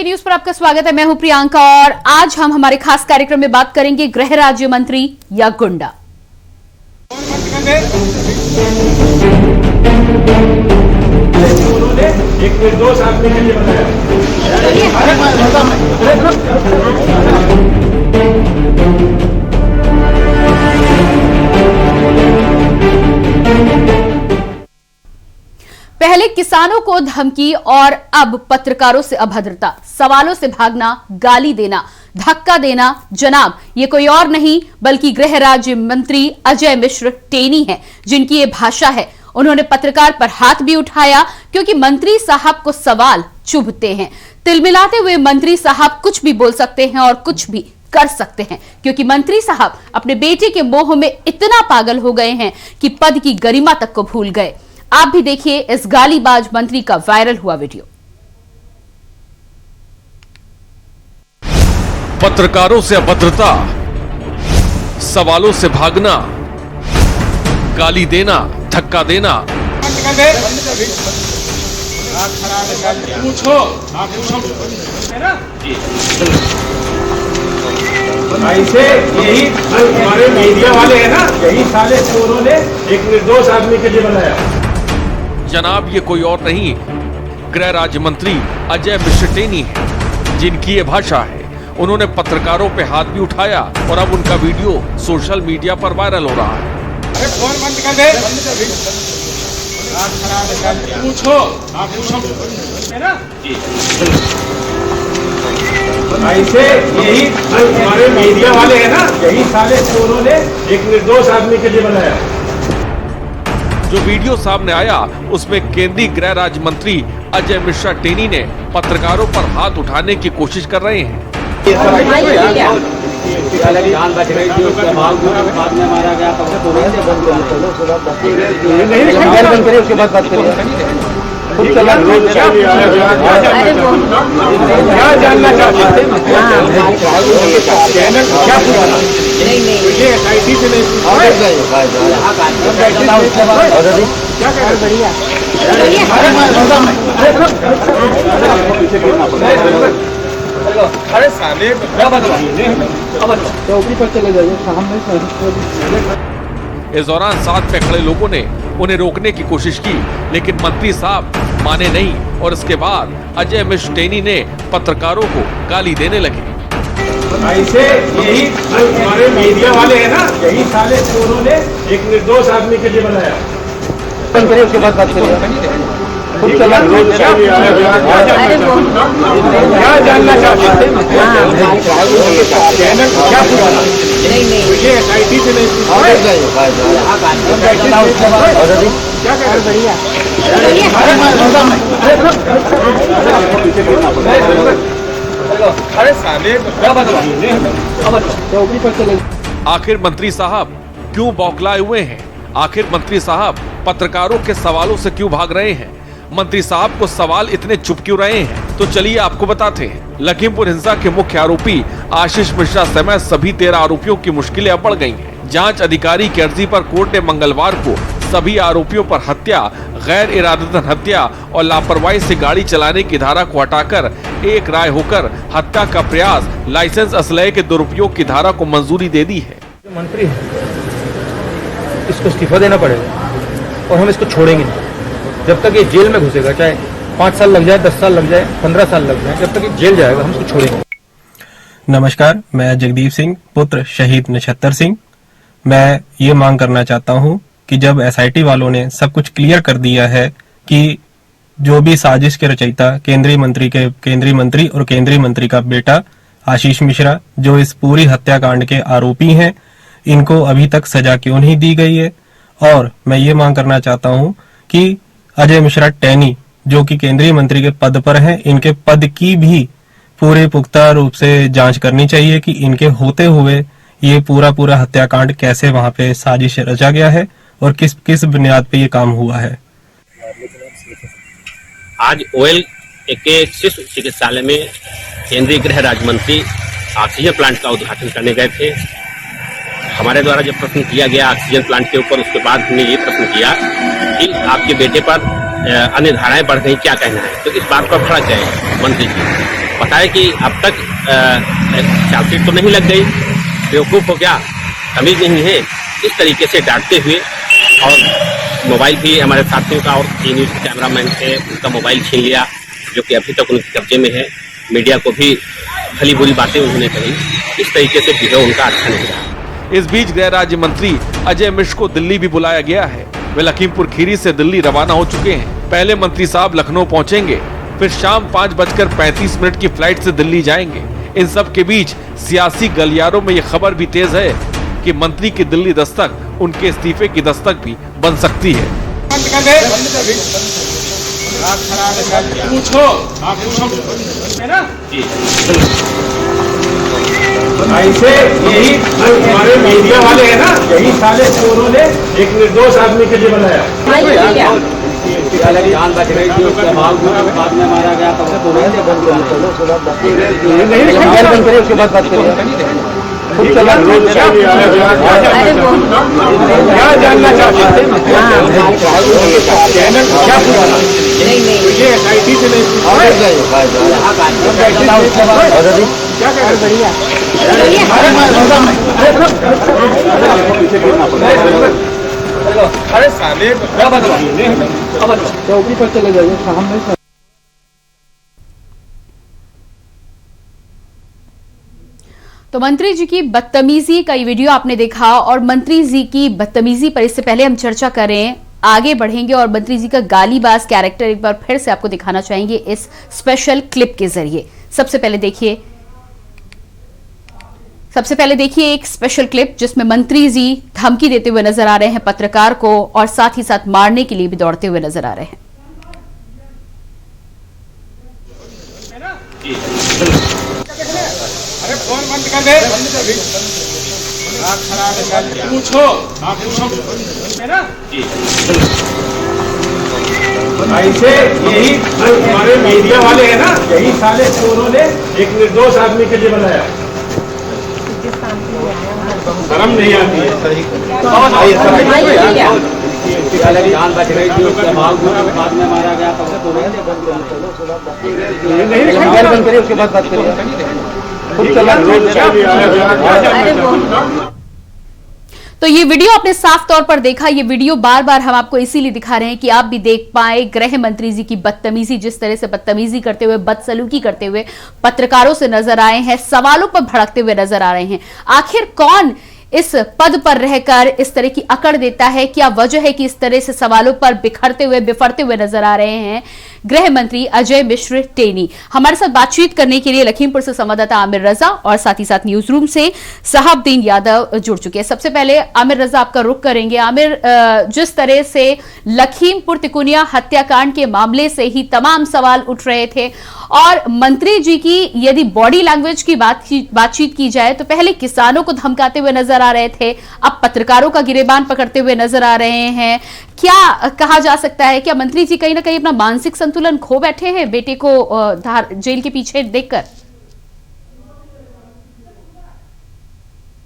के न्यूज पर आपका स्वागत है। मैं हूं प्रियंका और आज हम हमारे खास कार्यक्रम में बात करेंगे गृह राज्य मंत्री या गुंडा। एक निर्दोष आदमी के लिए बनाया। पहले किसानों को धमकी और अब पत्रकारों से अभद्रता, सवालों से भागना, गाली देना, धक्का देना। जनाब, ये कोई और नहीं बल्कि गृह राज्य मंत्री अजय मिश्र टेनी हैं, जिनकी ये भाषा है। उन्होंने पत्रकार पर हाथ भी उठाया क्योंकि मंत्री साहब को सवाल चुभते हैं। तिलमिलाते हुए मंत्री साहब कुछ भी बोल सकते हैं और कुछ भी कर सकते हैं, क्योंकि मंत्री साहब अपने बेटे के मोह में इतना पागल हो गए हैं कि पद की गरिमा तक को भूल गए। आप भी देखिए इस गालीबाज मंत्री का वायरल हुआ वीडियो। पत्रकारों से अभद्रता, सवालों से भागना, गाली देना, धक्का देना। पूछो, आप पूछो ऐसे यही हमारे मीडिया वाले हैं ना, यही साले चोरों ने एक निर्दोष आदमी के लिए बनाया। जनाब, ये कोई और नहीं गृह राज्य मंत्री अजय मिश्र टेनी है, जिनकी ये भाषा है। उन्होंने पत्रकारों पे हाथ भी उठाया और अब उनका वीडियो सोशल मीडिया पर वायरल हो रहा है। अरे फोन बंद कर दे। पूछो, आप पूछो ऐसे यही हमारे मीडिया वाले हैं ना, यही साले चोरों ने एक निर्दोष आदमी के लिए बनाया। जो वीडियो सामने आया उसमें केंद्रीय गृह राज्य मंत्री अजय मिश्रा टेनी ने पत्रकारों पर हाथ उठाने की कोशिश कर रहे हैं। क्या जानना चाहते हैं? अरे साले चौकी पर चले जाइए। इस दौरान साथ में खड़े लोगों ने उन्हें रोकने की कोशिश की, लेकिन मंत्री साहब माने नहीं और इसके बाद अजय मिश्र टेनी ने पत्रकारों को गाली देने लगे। ऐसे यही हमारे मीडिया वाले हैं ना, यही साले चोरों ने एक निर्दोष आदमी के लिए बनाया। उसके बाद बात करिए। क्या जानना चाहते हैं? क्या पूछना? ये SIT से नहीं क्या कर बढ़िया। अरे साले चौकी पर चले। आखिर मंत्री साहब क्यों बौखलाए हुए हैं? आखिर मंत्री साहब पत्रकारों के सवालों से क्यों भाग रहे हैं? मंत्री साहब को सवाल इतने चुप क्यों रहे हैं? तो चलिए आपको बताते हैं। लखीमपुर हिंसा के मुख्य आरोपी आशीष मिश्रा समेत सभी 13 आरोपियों की मुश्किलें अब बढ़ गई हैं। जांच अधिकारी की अर्जी पर कोर्ट ने मंगलवार को सभी आरोपियों पर हत्या, गैर इरादतन हत्या और लापरवाही से गाड़ी चलाने की धारा को हटाकर एक राय होकर हत्या का प्रयास, लाइसेंस असलहे के दुरुपयोग की धारा को मंजूरी दे दी है। मंत्री इसको इस्तीफा देना पड़ेगा और हम इसको छोड़ेंगे नहीं जब तक ये जेल में घुसेगा। चाहे 5 साल लग जाए, 10 साल लग जाए, 15 साल लग जाए, जब तक ये जेल जाएगा हम इसको छोड़ेंगे। नमस्कार, मैं जगदीप सिंह, पुत्र शहीद नक्षत्र सिंह। मैं ये मांग करना चाहता हूँ कि जब SIT वालों ने सब कुछ क्लियर कर दिया है कि जो भी साजिश के रचयिता केंद्रीय मंत्री और केंद्रीय मंत्री का बेटा आशीष मिश्रा, जो इस पूरी हत्याकांड के आरोपी हैं, इनको अभी तक सजा क्यों नहीं दी गई है। और मैं ये मांग करना चाहता हूँ कि अजय मिश्रा टेनी, जो कि केंद्रीय मंत्री के पद पर हैं, इनके पद की भी पूरे पुख्ता रूप से जांच करनी चाहिए कि इनके होते हुए ये पूरा हत्याकांड कैसे वहां पे साजिश रचा गया है और किस बुनियाद पे ये काम हुआ है। आज OL के शिशु चिकित्सालय में केंद्रीय गृह राज्य मंत्री ऑक्सीजन प्लांट का उद्घाटन करने गए थे। हमारे द्वारा जब प्रश्न किया गया ऑक्सीजन प्लांट के ऊपर, उसके बाद हमने ये प्रश्न किया कि आपके बेटे पर अन्य धाराएं बढ़ गई, क्या कहना है? तो इस बात पर खड़ा जाए मंत्री जी। बताया कि अब तक चार्जशीट तो नहीं लग गई, बेवकूफ़ हो गया, तमीज नहीं है, इस तरीके से डांटते हुए और मोबाइल भी हमारे साथियों का और न्यूज़ कैमरामैन से उनका मोबाइल छीन लिया, जो कि अभी तक उनके कब्जे में है। मीडिया को भी भली बुरी बातें उन्होंने कही। इस तरीके से बिहेव उनका अच्छा नहीं रहा। इस बीच गृह राज्य मंत्री अजय मिश्र को दिल्ली भी बुलाया गया है। वे लखीमपुर खीरी से दिल्ली रवाना हो चुके हैं। पहले मंत्री साहब लखनऊ पहुंचेंगे, फिर शाम 5:35 की फ्लाइट से दिल्ली जाएंगे। इन सब के बीच सियासी गलियारों में ये खबर भी तेज है कि मंत्री की दिल्ली दस्तक उनके इस्तीफे की दस्तक भी बन सकती है। पूछो आप है ना ऐसे यही हमारे मीडिया वाले हैं ना, यही साले चोरों ने एक निर्दोष आदमी के लिए बनाया। जान बच रही थी, उसके बाद में मारा गया, तब से उसके बाद बात करिए। क्या जानना चाहते हैं? क्या ये SIT से नहीं क्या अरे साले चौकी पर चले जाइए, हम नहीं। तो मंत्री जी की बदतमीजी का ये वीडियो आपने देखा और मंत्री जी की बदतमीजी पर इससे पहले हम चर्चा करें, आगे बढ़ेंगे और मंत्री जी का गालीबाज कैरेक्टर एक बार फिर से आपको दिखाना चाहेंगे इस स्पेशल क्लिप के जरिए। सबसे पहले देखिए एक स्पेशल क्लिप जिसमें मंत्री जी धमकी देते हुए नजर आ रहे हैं पत्रकार को और साथ ही साथ मारने के लिए भी दौड़ते हुए नजर आ रहे हैं। अरे फोन बंद कर दे। पूछो आप है ना ऐसे यही हमारे मीडिया वाले हैं ना, यही साले चोरों ने एक निर्दोष आदमी के लिए बनाया। शर्म नहीं आती है। जान बच रही थी, उसके बाद में मारा गया, तब से उसके बाद बात करिए। तो ये वीडियो आपने साफ तौर पर देखा। ये वीडियो बार बार हम आपको इसीलिए दिखा रहे हैं कि आप भी देख पाए गृह मंत्री जी की बदतमीजी, जिस तरह से बदतमीजी करते हुए, बदसलूकी करते हुए पत्रकारों से नजर आए हैं, सवालों पर भड़कते हुए नजर आ रहे हैं। आखिर कौन इस पद पर रहकर इस तरह की अकड़ देता है? क्या वजह है कि इस तरह से सवालों पर बिखरते हुए, बिफरते हुए नजर आ रहे हैं गृह मंत्री अजय मिश्र टेनी? हमारे साथ बातचीत करने के लिए लखीमपुर से संवाददाता आमिर रजा और साथ ही साथ न्यूज रूम से साहबदीन यादव जुड़ चुके हैं। सबसे पहले आमिर रजा आपका रुख करेंगे। आमिर, जिस तरह से लखीमपुर तिकोनिया हत्याकांड के मामले से ही तमाम सवाल उठ रहे थे और मंत्री जी की यदि बॉडी लैंग्वेज की बातचीत की जाए तो पहले किसानों को धमकाते हुए नजर आ रहे थे, अब पत्रकारों का गिरेबान पकड़ते हुए नजर आ रहे हैं। क्या कहा जा सकता है? क्या मंत्री जी कहीं ना कहीं अपना मानसिक संतुलन खो बैठे हैं बेटे को जेल के पीछे देखकर?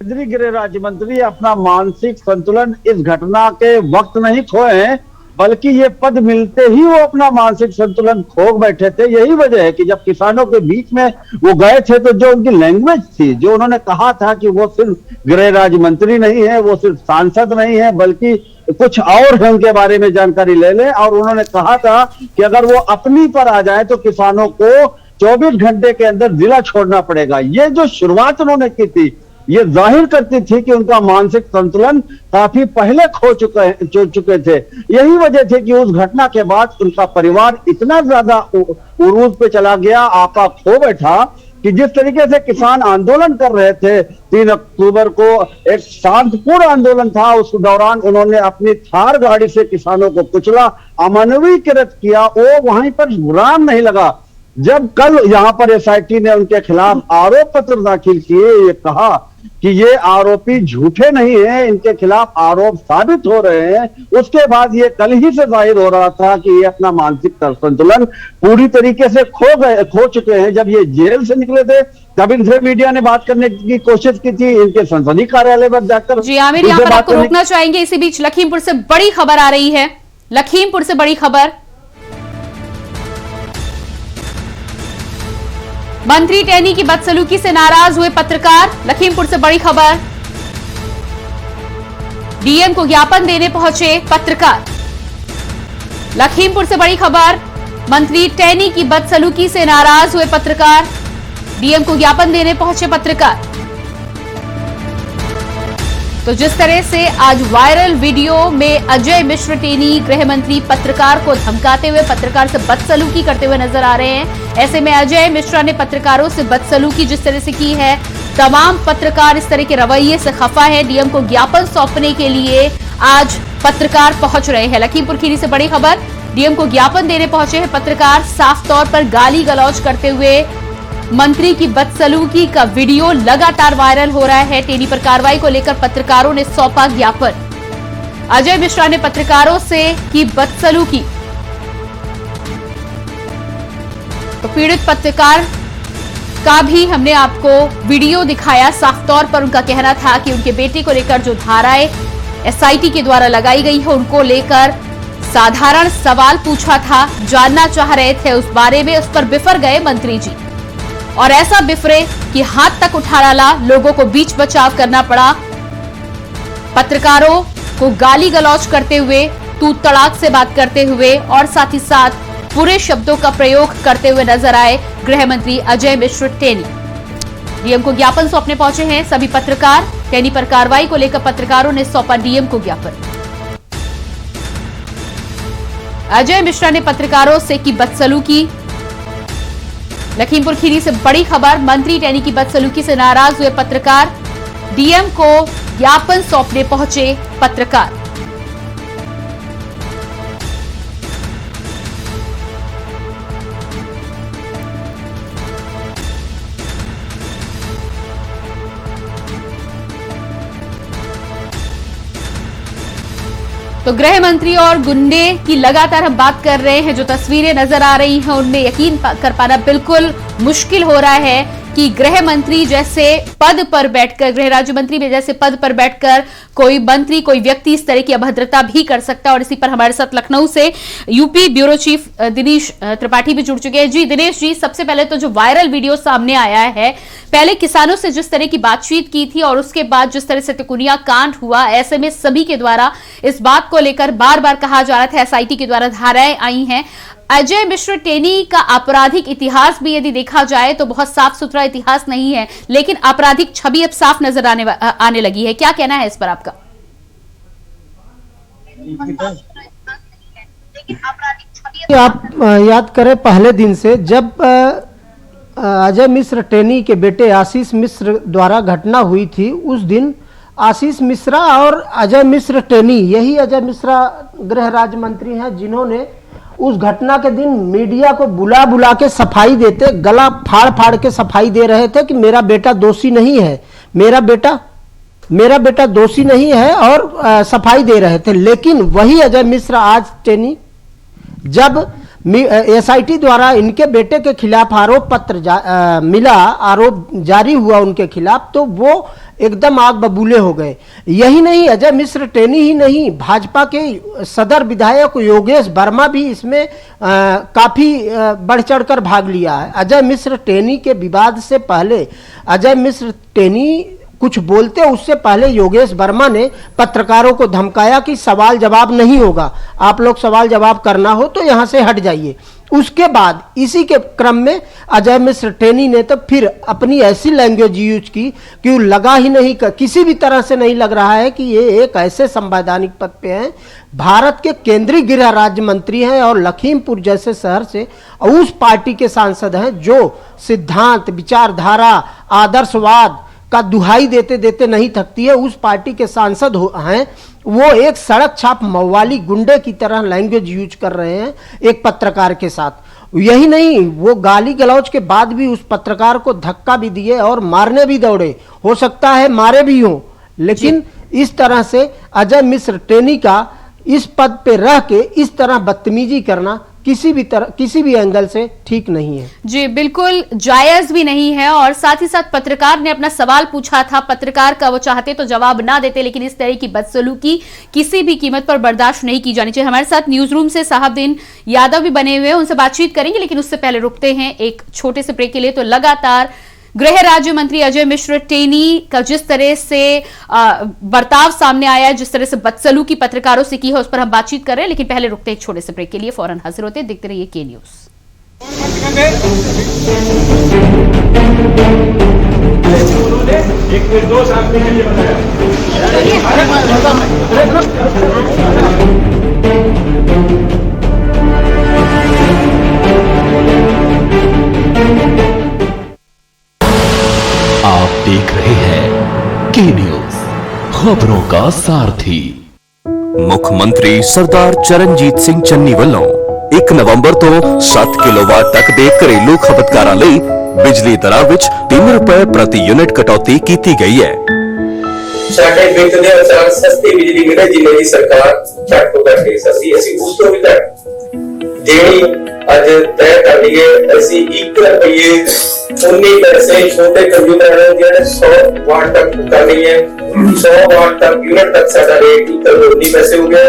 गृह राज्य मंत्री अपना मानसिक संतुलन इस घटना के वक्त नहीं खोए हैं, बल्कि ये पद मिलते ही वो अपना मानसिक संतुलन खो बैठे थे। यही वजह है कि जब किसानों के बीच में वो गए थे तो जो उनकी लैंग्वेज थी, जो उन्होंने कहा था कि वो सिर्फ गृह राज्य मंत्री नहीं है, वो सिर्फ सांसद नहीं है, बल्कि कुछ और है, उनके बारे में जानकारी ले ले। और उन्होंने कहा था कि अगर वो अपनी पर आ जाए तो किसानों को 24 घंटे के अंदर जिला छोड़ना पड़ेगा। ये जो शुरुआत उन्होंने की थी, ये जाहिर करती थी कि उनका मानसिक संतुलन काफी पहले खो चुके थे। यही वजह थी कि उस घटना के बाद उनका परिवार इतना ज्यादा उरूज पे चला गया, आपा खो बैठा कि जिस तरीके से किसान आंदोलन कर रहे थे 3 अक्टूबर को, एक शांतिपूर्ण आंदोलन था, उस दौरान उन्होंने अपनी थार गाड़ी से किसानों को कुचला, अमानवीकृत किया। वो वहीं पर विराम नहीं लगा। जब कल यहाँ पर SIT ने उनके खिलाफ आरोप पत्र दाखिल किए, ये कहा कि ये आरोपी झूठे नहीं हैं, इनके खिलाफ आरोप साबित हो रहे हैं, उसके बाद ये कल ही से जाहिर हो रहा था कि ये अपना मानसिक संतुलन पूरी तरीके से खो चुके हैं। जब ये जेल से निकले थे तब इनसे मीडिया ने बात करने की कोशिश की थी, इनके संसदीय कार्यालय पर जाकर। जी आमिर, यहाँ पर आपको रोकना चाहेंगे। इसी बीच लखीमपुर से बड़ी खबर आ रही है, लखीमपुर से बड़ी खबर। मंत्री टेनी की बदसलूकी से नाराज हुए पत्रकार। लखीमपुर से बड़ी खबर। डीएम को ज्ञापन देने पहुंचे पत्रकार। लखीमपुर से बड़ी खबर। मंत्री टेनी की बदसलूकी से नाराज हुए पत्रकार। डीएम को ज्ञापन देने पहुंचे पत्रकार। तो जिस तरह से आज वायरल वीडियो में अजय मिश्र टेनी गृह मंत्री पत्रकार को धमकाते हुए, पत्रकार से बदसलूकी करते हुए नजर आ रहे हैं। ऐसे में अजय मिश्रा ने पत्रकारों से बदसलूकी जिस तरह से की है, तमाम पत्रकार इस तरह के रवैये से खफा है। डीएम को ज्ञापन सौंपने के लिए आज पत्रकार पहुंच रहे हैं। लखीमपुर खीरी से बड़ी खबर। डीएम को ज्ञापन देने पहुंचे हैं पत्रकार। साफ तौर पर गाली गलौज करते हुए मंत्री की बदसलूकी का वीडियो लगातार वायरल हो रहा है। टेनी पर कार्रवाई को लेकर पत्रकारों ने सौंपा ज्ञापन। अजय मिश्रा ने पत्रकारों से की बदसलूकी। तो पीड़ित पत्रकार का भी हमने आपको वीडियो दिखाया। साफ तौर पर उनका कहना था कि उनके बेटे को लेकर जो धाराएं एसआईटी के द्वारा लगाई गई है, उनको लेकर साधारण सवाल पूछा था, जानना चाह रहे थे उस बारे में। उस पर बिफर गए मंत्री जी, और ऐसा बिफरे कि हाथ तक उठा डाला। लोगों को बीच बचाव करना पड़ा। पत्रकारों को गाली गलौज करते हुए, तू तड़ाक से बात करते हुए और साथ ही साथ पूरे शब्दों का प्रयोग करते हुए नजर आए गृह मंत्री अजय मिश्र टेनी। डीएम को ज्ञापन सौंपने पहुंचे हैं सभी पत्रकार। टेनी पर कार्रवाई को लेकर पत्रकारों ने सौंपा डीएम को ज्ञापन। अजय मिश्रा ने पत्रकारों से की बदसलूकी। लखीमपुर खीरी से बड़ी खबर। मंत्री टेनी की बदसलूकी से नाराज हुए पत्रकार। डीएम को ज्ञापन सौंपने पहुंचे पत्रकार। तो गृह मंत्री और गुंडे की लगातार हम बात कर रहे हैं। जो तस्वीरें नजर आ रही हैं उनमें यकीन कर पाना बिल्कुल मुश्किल हो रहा है कि गृह मंत्री जैसे पद पर बैठकर, गृह राज्य मंत्री में जैसे पद पर बैठकर कोई मंत्री, कोई व्यक्ति इस तरह की अभद्रता भी कर सकता है। और इसी पर हमारे साथ लखनऊ से UP bureau chief Dinesh Tripathi भी जुड़ चुके हैं। जी दिनेश जी, सबसे पहले तो जो वायरल वीडियो सामने आया है, पहले किसानों से जिस तरह की बातचीत की थी और उसके बाद जिस तरह से तिकोनिया कांड हुआ, ऐसे में सभी के द्वारा इस बात को लेकर बार बार कहा जा रहा था, एसआईटी के द्वारा धाराएं आई हैं। अजय मिश्र टेनी का आपराधिक इतिहास भी यदि देखा जाए तो बहुत साफ सुथरा इतिहास नहीं है, लेकिन आपराधिक छवि अब साफ नजर आने लगी है। क्या कहना है इस पर आपका? आप याद करें पहले दिन से जब अजय मिश्र टेनी के बेटे आशीष मिश्र द्वारा घटना हुई थी, उस दिन आशीष मिश्रा और अजय मिश्र टेनी, यही अजय मिश्रा गृह राज्य मंत्री हैं जिन्होंने उस घटना के दिन मीडिया को बुला बुला के सफाई देते, गला फाड़ फाड़ के सफाई दे रहे थे कि मेरा बेटा दोषी नहीं है, मेरा बेटा दोषी नहीं है, और सफाई दे रहे थे। लेकिन वही अजय मिश्रा आज टेनी, जब एसआईटी द्वारा इनके बेटे के खिलाफ आरोप पत्र मिला, आरोप जारी हुआ उनके खिलाफ, तो वो एकदम आग बबूले हो गए। यही नहीं, अजय मिश्र टेनी ही नहीं, भाजपा के सदर विधायक योगेश वर्मा भी इसमें काफी बढ़ चढ़कर भाग लिया है। अजय मिश्र टेनी के विवाद से पहले, अजय मिश्र टेनी कुछ बोलते उससे पहले योगेश वर्मा ने पत्रकारों को धमकाया कि सवाल जवाब नहीं होगा, आप लोग सवाल जवाब करना हो तो यहां से हट जाइए। उसके बाद इसी के क्रम में अजय मिश्र टेनी ने तो फिर अपनी ऐसी लैंग्वेज यूज की कि वो लगा ही नहीं, किसी भी तरह से नहीं लग रहा है कि ये एक ऐसे संवैधानिक पद पे हैं, भारत के केंद्रीय गृह राज्य मंत्री हैं और लखीमपुर जैसे शहर से उस पार्टी के सांसद हैं जो सिद्धांत, विचारधारा, आदर्शवाद का दुहाई देते देते नहीं थकती है। उस पार्टी के सांसद हैं, वो एक सड़क छाप मवाली गुंडे की तरह लैंग्वेज यूज कर रहे हैं एक पत्रकार के साथ। यही नहीं, वो गाली गलौज के बाद भी उस पत्रकार को धक्का भी दिए और मारने भी दौड़े, हो सकता है मारे भी हों। लेकिन इस तरह से अजय मिश्र टेनी का इस पद पे रह के इस तरह बदतमीजी करना किसी भी एंगल से ठीक नहीं है। जी बिल्कुल जायज भी नहीं है। और साथ ही साथ पत्रकार ने अपना सवाल पूछा था, पत्रकार का वो चाहते तो जवाब ना देते, लेकिन इस तरह की बदसलूकी किसी भी कीमत पर बर्दाश्त नहीं की जानी चाहिए। हमारे साथ न्यूज रूम से साहबदीन यादव भी बने हुए हैं, उनसे बातचीत करेंगे, लेकिन उससे पहले रुकते हैं एक छोटे से ब्रेक के लिए। तो लगातार गृह राज्य मंत्री अजय मिश्र टेनी का जिस तरह से बर्ताव सामने आया है, जिस तरह से बदसलूकी पत्रकारों से की है, उस पर हम बातचीत कर रहे हैं, लेकिन पहले रुकते हैं एक छोटे से ब्रेक के लिए। फौरन हाजिर होते हैं, देखते रहिए के न्यूज। उन्होंने एक निर्दोष आदमी के लिए बताया। आप देख रहे हैं के न्यूज, खबरों का सारथी। ਮੁੱਖ ਸਰਦਾਰ ਚਰਨਜੀਤ ਸਿੰਘ ਚੰਨੀ ਵੱਲੋਂ 1 ਨਵੰਬਰ ਤੋਂ 7 ਕਿਲੋਵਾਟ ਤੱਕ ਦੇ ਘਰੇਲੂ ਖਪਤਕਾਰਾਂ ਲਈ ਬਿਜਲੀ ਦਰਾਂ ਵਿੱਚ 3 ਰੁਪਏ ਪ੍ਰਤੀ ਯੂਨਿਟ ਕਟੌਤੀ ਕੀਤੀ ਗਈ ਹੈ। ਸਾਡੇ ਵਿੱਤ ਦੇ ਅਨੁਸਾਰ ਸਸਤੀ ਬਿਜਲੀ ਮਿਲੇ ਜਿਵੇਂ ਦੀ ਸਰਕਾਰ ਝੱਟ ਤੋਂ ਕਰਕੇ ਸਸਤੀ ਅਸੀਂ ਉਸ ਤੋਂ ਵੀ ਘੱਟ ਦੇਣੀ ਅੱਜ ਤੈਅ ਕਰ ਲਈਏ। ਅਸੀਂ 1 ਰੁਪਏ 19 पैसे छोटे कंज्यूमर हैं जिन्हें 100 वाट तक करनी है। 100 वाट तक यूनिट तक साडा रेट 19 पैसे हो गया,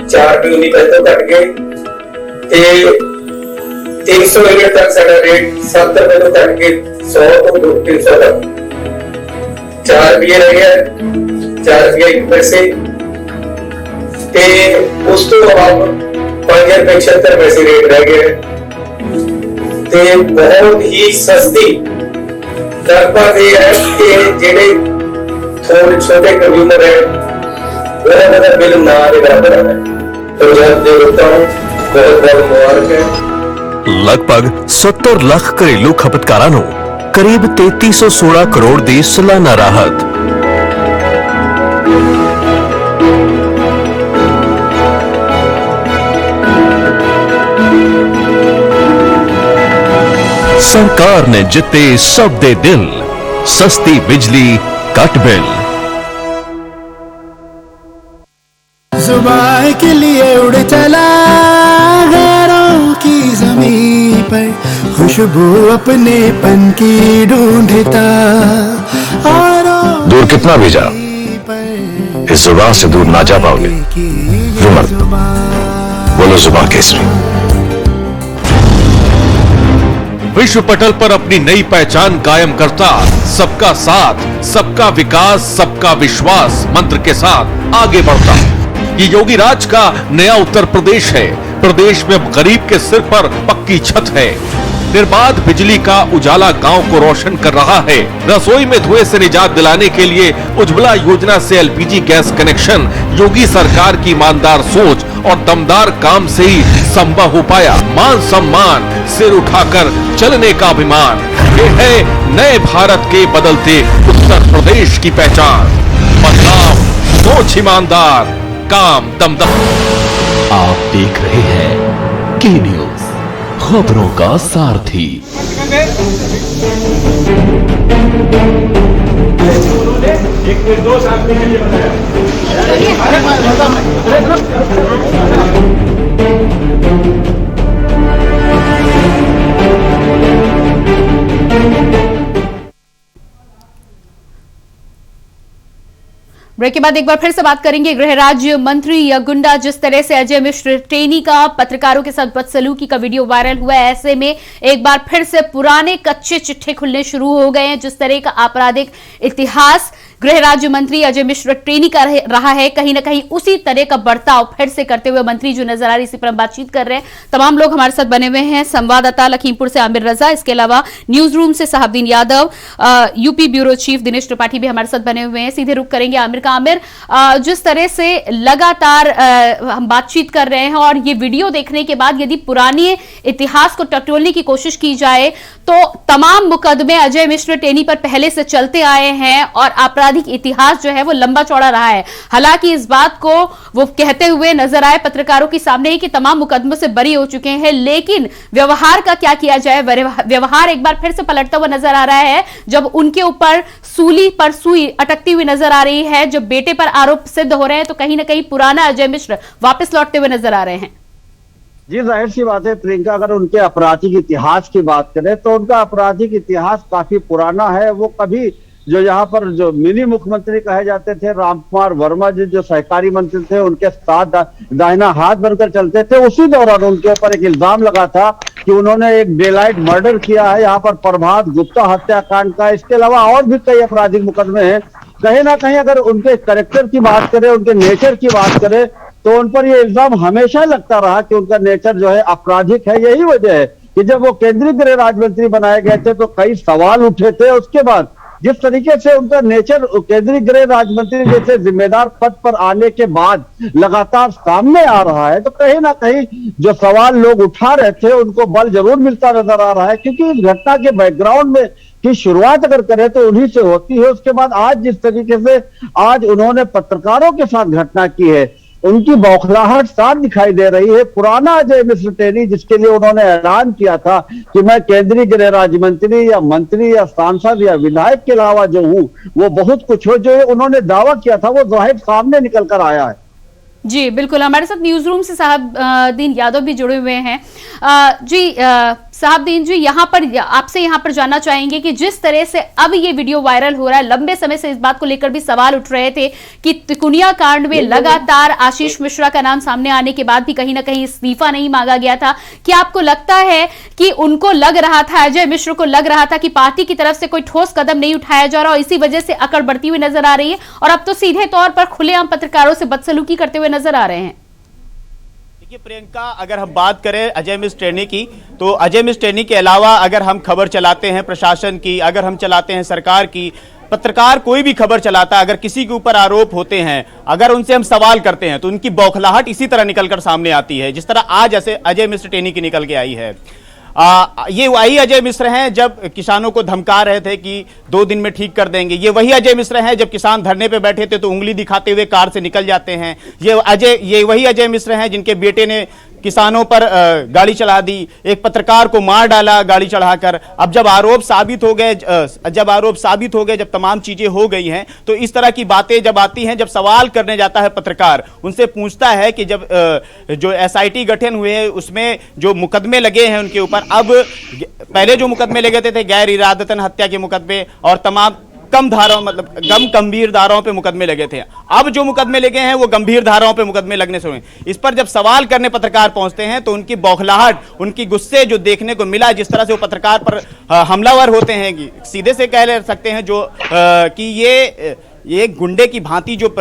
4 रुपए 19 पैसे तो घट गए। 300 यूनिट तक साडा रेट 7 रुपए तो घट के 100 तो 300 तक 4 रुपये रह गया, 4 रुपये 1 पैसे। उस तो अब 5 रुपए 76 पैसे रेट रह गए। बहुत ही सस्ती दर पर यह है कि जेडे थोड़े छोटे कंज्यूमर है वो बिल ना के बराबर है। तो जब देखता हूँ बहुत बहुत मुबारक है। ਲਗਭਗ 70 ਲੱਖ ਘਰੇਲੂ ਖਪਤਕਾਰਾਂ ਨੂੰ ਕਰੀਬ 3316 ਕਰੋੜ ਦੀ ਸਾਲਾਨਾ ਰਾਹਤ। सरकार ने जिते सब दे दिल, सस्ती बिजली कट बिल। जुबान के लिए उड़ चला गैरों की ज़मीं पर, खुशबू अपने पन की ढूंढता और दूर कितना भी जा, इस जुबान से दूर ना जा पाओगे। बोलो जुबान केसरी। विश्व पटल पर अपनी नई पहचान कायम करता, सबका साथ, सबका विकास, सबका विश्वास मंत्र के साथ आगे बढ़ता। ये योगी राज का नया उत्तर प्रदेश है। प्रदेश में गरीब के सिर पर पक्की छत है। निर्बाध बिजली का उजाला गांव को रोशन कर रहा है। रसोई में धुएं से निजात दिलाने के लिए उज्ज्वला योजना से एलपीजी गैस कनेक्शन योगी सरकार की ईमानदार सोच और दमदार काम से ही संभव हो पाया। मान सम्मान, सिर उठाकर चलने का अभिमान, ये है नए भारत के बदलते उत्तर प्रदेश की पहचान। बदलाव, सोच ईमानदार, काम दमदार। आप देख रहे हैं के न्यूज, खबरों का सारथी। उन्होंने एक निर्दोष आदमी के लिए बताया। ब्रेक के बाद एक बार फिर से बात करेंगे गृह राज्य मंत्री या गुंडा जिस तरह से अजय मिश्र टेनी का पत्रकारों के साथ बदसलूकी का वीडियो वायरल हुआ है। ऐसे में एक बार फिर से पुराने कच्चे चिट्ठे खुलने शुरू हो गए हैं। जिस तरह का आपराधिक इतिहास गृह राज्य मंत्री अजय मिश्र टेनी का रहा है, कहीं ना कहीं उसी तरह का बर्ताव फिर से करते हुए मंत्री जो नजर आ रही, इसी पर हम बातचीत कर रहे हैं। तमाम लोग हमारे साथ बने हुए हैं। संवाददाता लखीमपुर से आमिर रजा, इसके अलावा न्यूज रूम से Sahibdin Yadav, UP bureau chief Dinesh Tripathi भी हमारे साथ बने हुए हैं। सीधे रुख करेंगे आमिर का। आमिर, जिस तरह से लगातार हम बातचीत कर रहे हैं और ये वीडियो देखने के बाद यदि पुराने इतिहास को टटोलने की कोशिश की जाए तो तमाम मुकदमे अजय मिश्र टेनी पर पहले से चलते आए हैं और आपराधिक इतिहास जो है वो लंबा चौड़ा रहा है। हालांकि इस बात को वो कहते हुए नजर आए पत्रकारों के सामने ही कि तमाम मुकदमों से बरी हो चुके हैं, लेकिन व्यवहार का क्या किया जाए। व्यवहार एक बार फिर से पलटता हुआ नजर आ रहा है जब उनके ऊपर सूली पर सुई अटकती हुई नजर आ रही है। जब बेटे पर आरोप सिद्ध हो रहे हैं तो कहीं ना कहीं पुराना अजय मिश्र वापस लौटते हुए नजर आ रहे हैं। जी जाहिर सी बात है प्रियंका, अगर उनके आपराधिक इतिहास की बात करें तो उनका आपराधिक इतिहास काफी पुराना है। वो कभी जो यहाँ पर जो मिनी मुख्यमंत्री कहे जाते थे रामकुमार वर्मा जी, जो सहकारी मंत्री थे, उनके साथ दाहिना हाथ बनकर चलते थे, उसी दौरान उनके ऊपर एक इल्जाम लगा था कि उन्होंने एक डेलाइट मर्डर किया है यहाँ पर, प्रभात गुप्ता हत्याकांड का। इसके अलावा और भी कई आपराधिक मुकदमे हैं। कहीं ना कहीं अगर उनके कैरेक्टर की बात करें, उनके नेचर की बात करें, तो उन पर यह इल्जाम हमेशा लगता रहा कि उनका नेचर जो है आपराधिक है। यही वजह है कि जब वो केंद्रीय गृह राज्य मंत्री बनाए गए थे तो कई सवाल उठे थे। उसके बाद जिस तरीके से उनका नेचर केंद्रीय गृह राज्य मंत्री जैसे जिम्मेदार पद पर आने के बाद लगातार सामने आ रहा है, तो कहीं ना कहीं जो सवाल लोग उठा रहे थे उनको बल जरूर मिलता नजर आ रहा है। क्योंकि इस घटना के बैकग्राउंड में की शुरुआत अगर करें तो उन्हीं से होती है। उसके बाद आज जिस तरीके से आज उन्होंने पत्रकारों के साथ घटना की है, उनकी बौखलाहट साफ दिखाई दे रही है। पुराना अजय मिश्र टेनी, जिसके लिए उन्होंने ऐलान किया था कि मैं केंद्रीय गृह राज्य मंत्री या मंत्री या सांसद या विधायक के अलावा जो हूं वो बहुत कुछ हो, जो उन्होंने दावा किया था वो जाहिर सामने निकल कर आया है। जी बिल्कुल, हमारे साथ न्यूज रूम से साहबदीन यादव भी जुड़े हुए हैं। साहबदीन जी, यहाँ पर आपसे यहाँ पर जानना चाहेंगे कि जिस तरह से अब ये वीडियो वायरल हो रहा है, लंबे समय से इस बात को लेकर भी सवाल उठ रहे थे कि तिकोनिया कांड में लगातार आशीष मिश्रा का नाम सामने आने के बाद भी कहीं ना कहीं इस्तीफा नहीं मांगा गया था। क्या आपको लगता है कि उनको लग रहा था, अजय मिश्र को लग रहा था कि पार्टी की तरफ से कोई ठोस कदम नहीं उठाया जा रहा और इसी वजह से अकड़ बढ़ती हुई नजर आ रही है और अब तो सीधे तौर पर खुलेआम पत्रकारों से बदसलूकी करते हुए नजर आ रहे हैं? देखिए प्रियंका, अगर हम बात करें अजय मिश्र टेनी की, तो अजय मिश्र टेनी के अलावा अगर हम खबर चलाते हैं प्रशासन की, अगर हम चलाते हैं सरकार की, पत्रकार कोई भी खबर चलाता, अगर किसी के ऊपर आरोप होते हैं, अगर उनसे हम सवाल करते हैं तो उनकी बौखलाहट इसी तरह निकलकर सामने आती है जिस तरह आज ऐसे अजय मिश्र टेनी की निकल के आई है। ये वही अजय मिश्र हैं जब किसानों को धमका रहे थे कि 2 दिन में ठीक कर देंगे। ये वही अजय मिश्र हैं जब किसान धरने पे बैठे थे तो उंगली दिखाते हुए कार से निकल जाते हैं। ये वही अजय मिश्र हैं जिनके बेटे ने किसानों पर गाड़ी चढ़ा दी, एक पत्रकार को मार डाला गाड़ी चढ़ाकर। अब जब आरोप साबित हो गए, जब तमाम चीजें हो गई हैं, तो इस तरह की बातें जब आती हैं, जब सवाल करने जाता है पत्रकार, उनसे पूछता है कि जब जो एसआईटी गठन हुए हैं उसमें जो मुकदमे लगे हैं उनके ऊपर, अब पहले जो मुकदमे लगे थे गैर इरादतन हत्या के मुकदमे और तमाम कम धाराओं, मतलब गंभीर धाराओं पे मुकदमे लगे थे। अब जो मुकदमे लगे हैं वो गंभीर धाराओं पे मुकदमे लगने से हुए। इस पर जब सवाल करने पत्रकार पहुंचते हैं तो उनकी बौखलाहट, उनकी गुस्से जो देखने को मिला, जिस तरह से वो पत्रकार पर हमलावर होते हैं, सीधे से कह सकते हैं जो कि ये गुंडे की भांति जो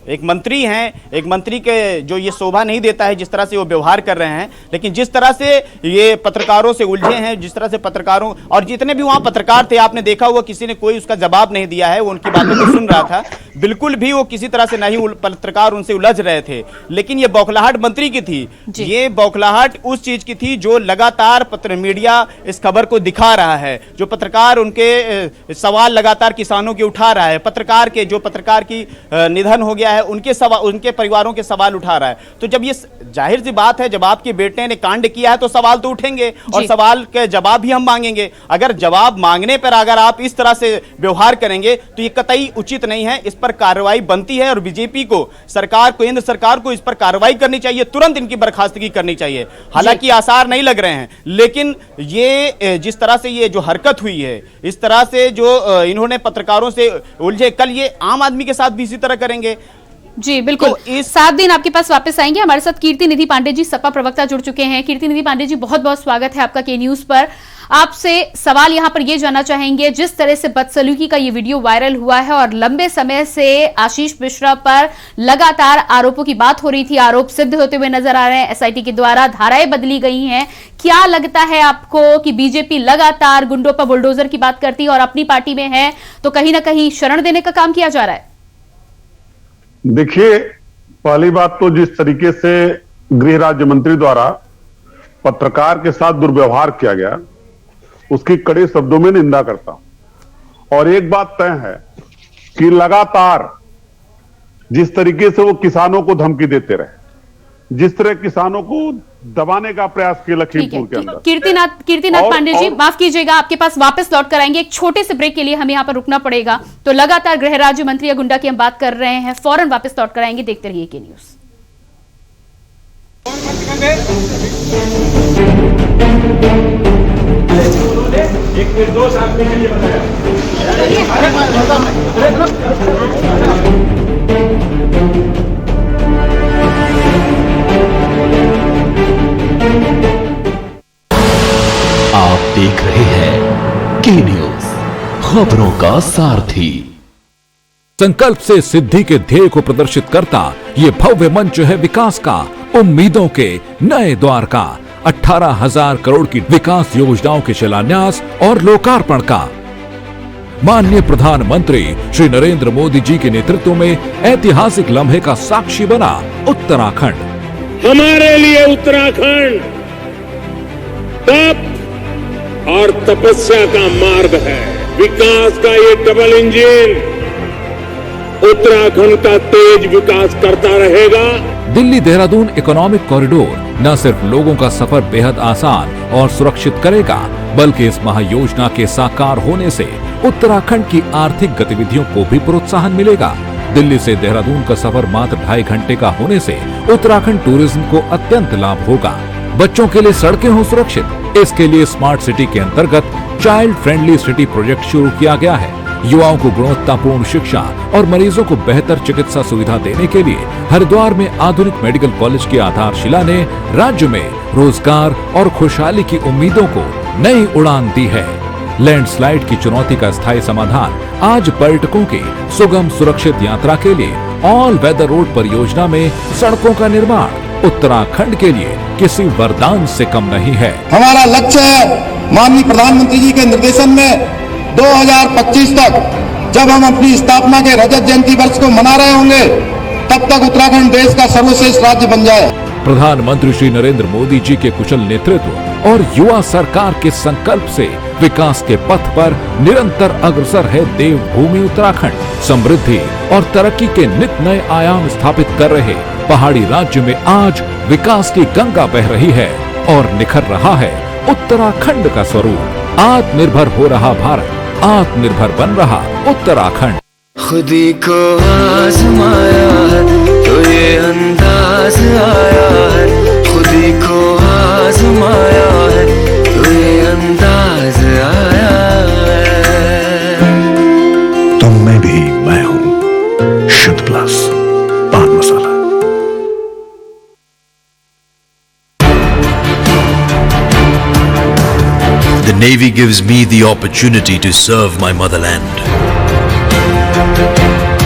एक मंत्री हैं, एक मंत्री के जो ये शोभा नहीं देता है जिस तरह से वो व्यवहार कर रहे हैं। लेकिन जिस तरह से ये पत्रकारों से उलझे हैं, जिस तरह से पत्रकारों और जितने भी वहां पत्रकार थे, आपने देखा हुआ किसी ने कोई उसका जवाब नहीं दिया है, वो उनकी बातों को सुन रहा था, बिल्कुल भी वो किसी तरह से नहीं पत्रकार उनसे उलझ रहे थे। लेकिन ये बौखलाहट मंत्री की थी, ये बौखलाहट उस चीज की थी जो लगातार मीडिया इस खबर को दिखा रहा है, जो पत्रकार उनके सवाल लगातार किसानों के उठा रहा है, पत्रकार की निधन हो गया है उनके परिवारों के सवाल उठा रहा है। तो जब ये जाहिर सी बात है, जब आपके बेटे ने कांड किया है तो सवाल तो उठेंगे और सवाल के जवाब भी हम मांगेंगे। अगर जवाब मांगने पर अगर आप इस तरह से व्यवहार करेंगे तो ये कतई उचित नहीं है, इस पर कार्रवाई बनती है और बीजेपी को, सरकार को, केंद्र सरकार को इस पर कार्रवाई करनी चाहिए, तुरंत इनकी बर्खास्तगी करनी चाहिए। हालांकि आसार नहीं लग रहे हैं, लेकिन ये जिस तरह से ये जो हरकत हुई है, इस तरह से जो इन्होंने पत्रकारों से उलझे, कल ये आम आदमी के साथ भी इसी तरह करेंगे। जी बिल्कुल, तो 7 दिन आपके पास वापस आएंगे। हमारे साथ कीर्ति निधि पांडे जी, सपा प्रवक्ता, जुड़ चुके हैं। कीर्ति निधि पांडे जी, बहुत बहुत स्वागत है आपका के न्यूज पर। आपसे सवाल यहां पर यह जानना चाहेंगे, जिस तरह से बदसलूकी का ये वीडियो वायरल हुआ है और लंबे समय से आशीष मिश्रा पर लगातार आरोपों की बात हो रही थी, आरोप सिद्ध होते हुए नजर आ रहे हैं, एसआईटी के द्वारा धाराएं बदली गई हैं, क्या लगता है आपको कि बीजेपी लगातार गुंडों पर बुलडोजर की बात करती है और अपनी पार्टी में है तो कहीं ना कहीं शरण देने का काम किया जा रहा है? देखिए, पहली बात तो जिस तरीके से गृह राज्य मंत्री द्वारा पत्रकार के साथ दुर्व्यवहार किया गया, उसकी कड़े शब्दों में निंदा करता हूं। और एक बात तय है कि लगातार जिस तरीके से वो किसानों को धमकी देते रहे, जिस तरह किसानों को दबाने का प्रयास किया लखीमपुर के अंदर। कीर्तिनाथ पांडे जी, माफ कीजिएगा, आपके पास वापस लौट कर आएंगे। एक छोटे से ब्रेक के लिए हमें यहाँ पर रुकना पड़ेगा, तो लगातार गृह राज्य मंत्री या गुंडा की हम बात कर रहे हैं, फौरन वापस लौट कर आएंगे। देखते रहिए के न्यूज। उन्होंने एक निर्दोष आदमी के लिए बनाया। आप देख रहे हैं के न्यूज, खबरों का सारथी। संकल्प से सिद्धि के ध्येय को प्रदर्शित करता ये भव्य मंच है विकास का, उम्मीदों के नए द्वार का। 18,000 करोड़ की विकास योजनाओं के शिलान्यास और लोकार्पण का। माननीय प्रधानमंत्री श्री नरेंद्र मोदी जी के नेतृत्व में ऐतिहासिक लम्हे का साक्षी बना उत्तराखंड। हमारे लिए उत्तराखंड तप और तपस्या का मार्ग है। विकास का ये डबल इंजन उत्तराखंड का तेज विकास करता रहेगा। दिल्ली देहरादून इकोनॉमिक कॉरिडोर न सिर्फ लोगों का सफर बेहद आसान और सुरक्षित करेगा, बल्कि इस महायोजना के साकार होने से उत्तराखंड की आर्थिक गतिविधियों को भी प्रोत्साहन मिलेगा। दिल्ली से देहरादून का सफर मात्र 2.5 घंटे का होने से उत्तराखंड टूरिज्म को अत्यंत लाभ होगा। बच्चों के लिए सड़कें हो सुरक्षित, इसके लिए स्मार्ट सिटी के अंतर्गत चाइल्ड फ्रेंडली सिटी प्रोजेक्ट शुरू किया गया है। युवाओं को गुणवत्तापूर्ण शिक्षा और मरीजों को बेहतर चिकित्सा सुविधा देने के लिए हरिद्वार में आधुनिक मेडिकल कॉलेज की आधारशिला ने राज्य में रोजगार और खुशहाली की उम्मीदों को नई उड़ान दी है। लैंडस्लाइड की चुनौती का स्थायी समाधान आज पर्यटकों की सुगम सुरक्षित यात्रा के लिए ऑल वेदर रोड परियोजना में सड़कों का निर्माण उत्तराखंड के लिए किसी वरदान से कम नहीं है। हमारा लक्ष्य है माननीय प्रधानमंत्री जी के निर्देशन में 2025 तक जब हम अपनी स्थापना के रजत जयंती वर्ष को मना रहे होंगे, तब तक उत्तराखंड देश का सर्वश्रेष्ठ राज्य बन जाए। प्रधानमंत्री श्री नरेंद्र मोदी जी के कुशल नेतृत्व और युवा सरकार के संकल्प से विकास के पथ पर निरंतर अग्रसर है देवभूमि उत्तराखंड। समृद्धि और तरक्की के नित नए आयाम स्थापित कर रहे पहाड़ी राज्य में आज विकास की गंगा बह रही है और निखर रहा है उत्तराखंड का स्वरूप। आत्मनिर्भर हो रहा भारत, आत्मनिर्भर बन रहा उत्तराखंड। खुदी को आजमाया है तो ये अंदाज आया है, खुदी को आजमाया है तो ये अंदाज आया है। तुम में भी मैं हूं, शुद्ध प्लस पान मसाला। The Navy gives me the opportunity to serve my motherland.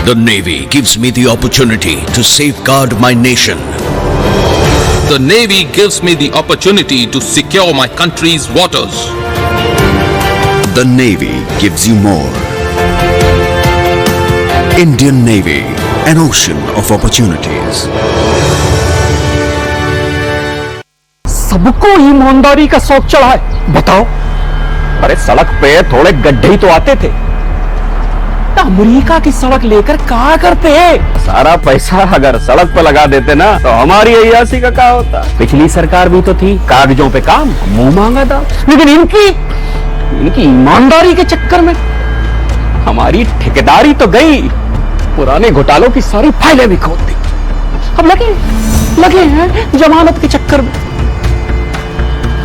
The Navy gives me the opportunity to safeguard my nation. The Navy gives me the opportunity to secure my country's waters. The Navy gives you more. Indian Navy, an ocean of opportunities. सबको ईमानदारी का शौक चढ़ा है। बताओ, अरे सड़क पे थोड़े गड्ढे ही तो आते थे, अमेरिका की सड़क लेकर क्या करते हैं? सारा पैसा अगर सड़क पर लगा देते ना तो हमारी अय्यासी का क्या होता। पिछली सरकार भी तो थी, कागजों पे काम, मुंह मांगा था, लेकिन इनकी ईमानदारी के चक्कर में हमारी ठेकेदारी तो गई, पुराने घोटालों की सारी फाइलें भी खोल दी। अब लगे हैं जमानत के चक्कर में।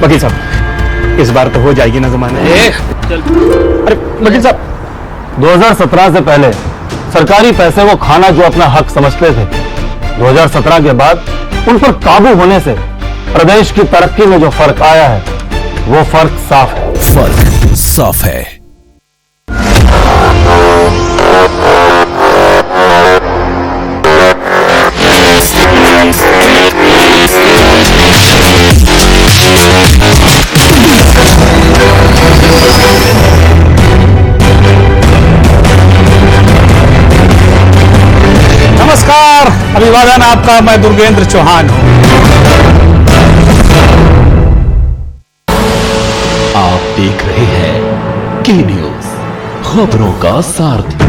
वकील साहब, इस बार तो हो जाएगी ना जमानत। अरे वकील साहब, 2017 से पहले सरकारी पैसे वो खाना जो अपना हक समझते थे, 2017 के बाद उन पर काबू होने से प्रदेश की तरक्की में जो फर्क आया है वो फर्क साफ है। फर्क साफ है। नमस्कार, अभिवादन आपका। मैं दुर्गेंद्र चौहान हूं। आप देख रहे हैं के न्यूज, खबरों का सारथी।